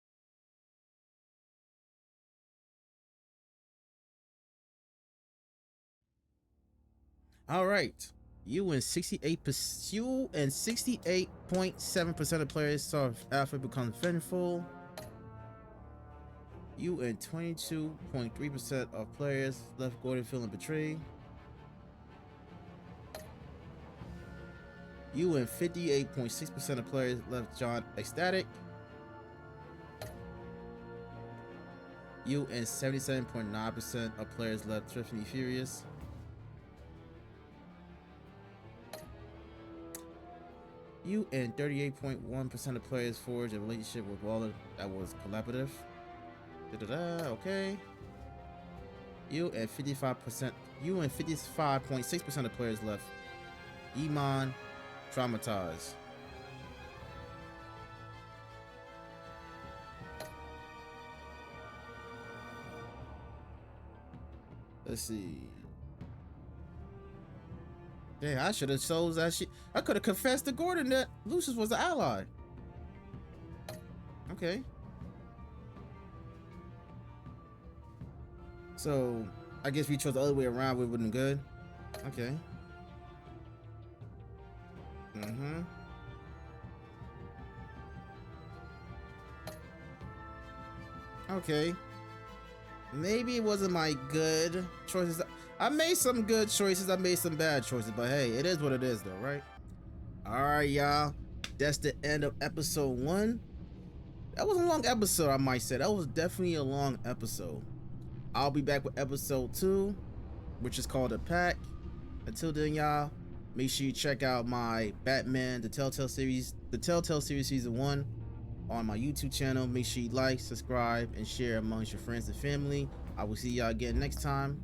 All right. You and 68.7% of players saw Alfred become vengeful. You and 22.3% of players left Gordon feeling betrayed. You and 58.6% of players left John ecstatic. You and 77.9% of players left Tiffany furious. You and 38.1% of players forged a relationship with Waller that was collaborative. Okay. You and 55.6% of players left Iman traumatized. Let's see. Yeah, I should have chose that shit. I could have confessed to Gordon that Lucius was an ally. Okay. So, I guess we chose the other way around, we wouldn't good. Okay. Mm-hmm. Okay. Maybe it wasn't my good choices. I made some good choices, I made some bad choices, but hey, it is what it is though, right? Alright, y'all. That's the end of episode 1. That was a long episode, I might say. That was definitely a long episode. I'll be back with episode 2, which is called The Pack. Until then, y'all, make sure you check out my Batman, the Telltale series season 1 on my YouTube channel. Make sure you like, subscribe, and share amongst your friends and family. I will see y'all again next time.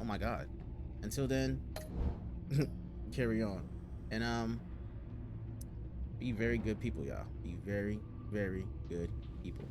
Oh my god. Until then, carry on. And be very good people, y'all. Be very, very good people.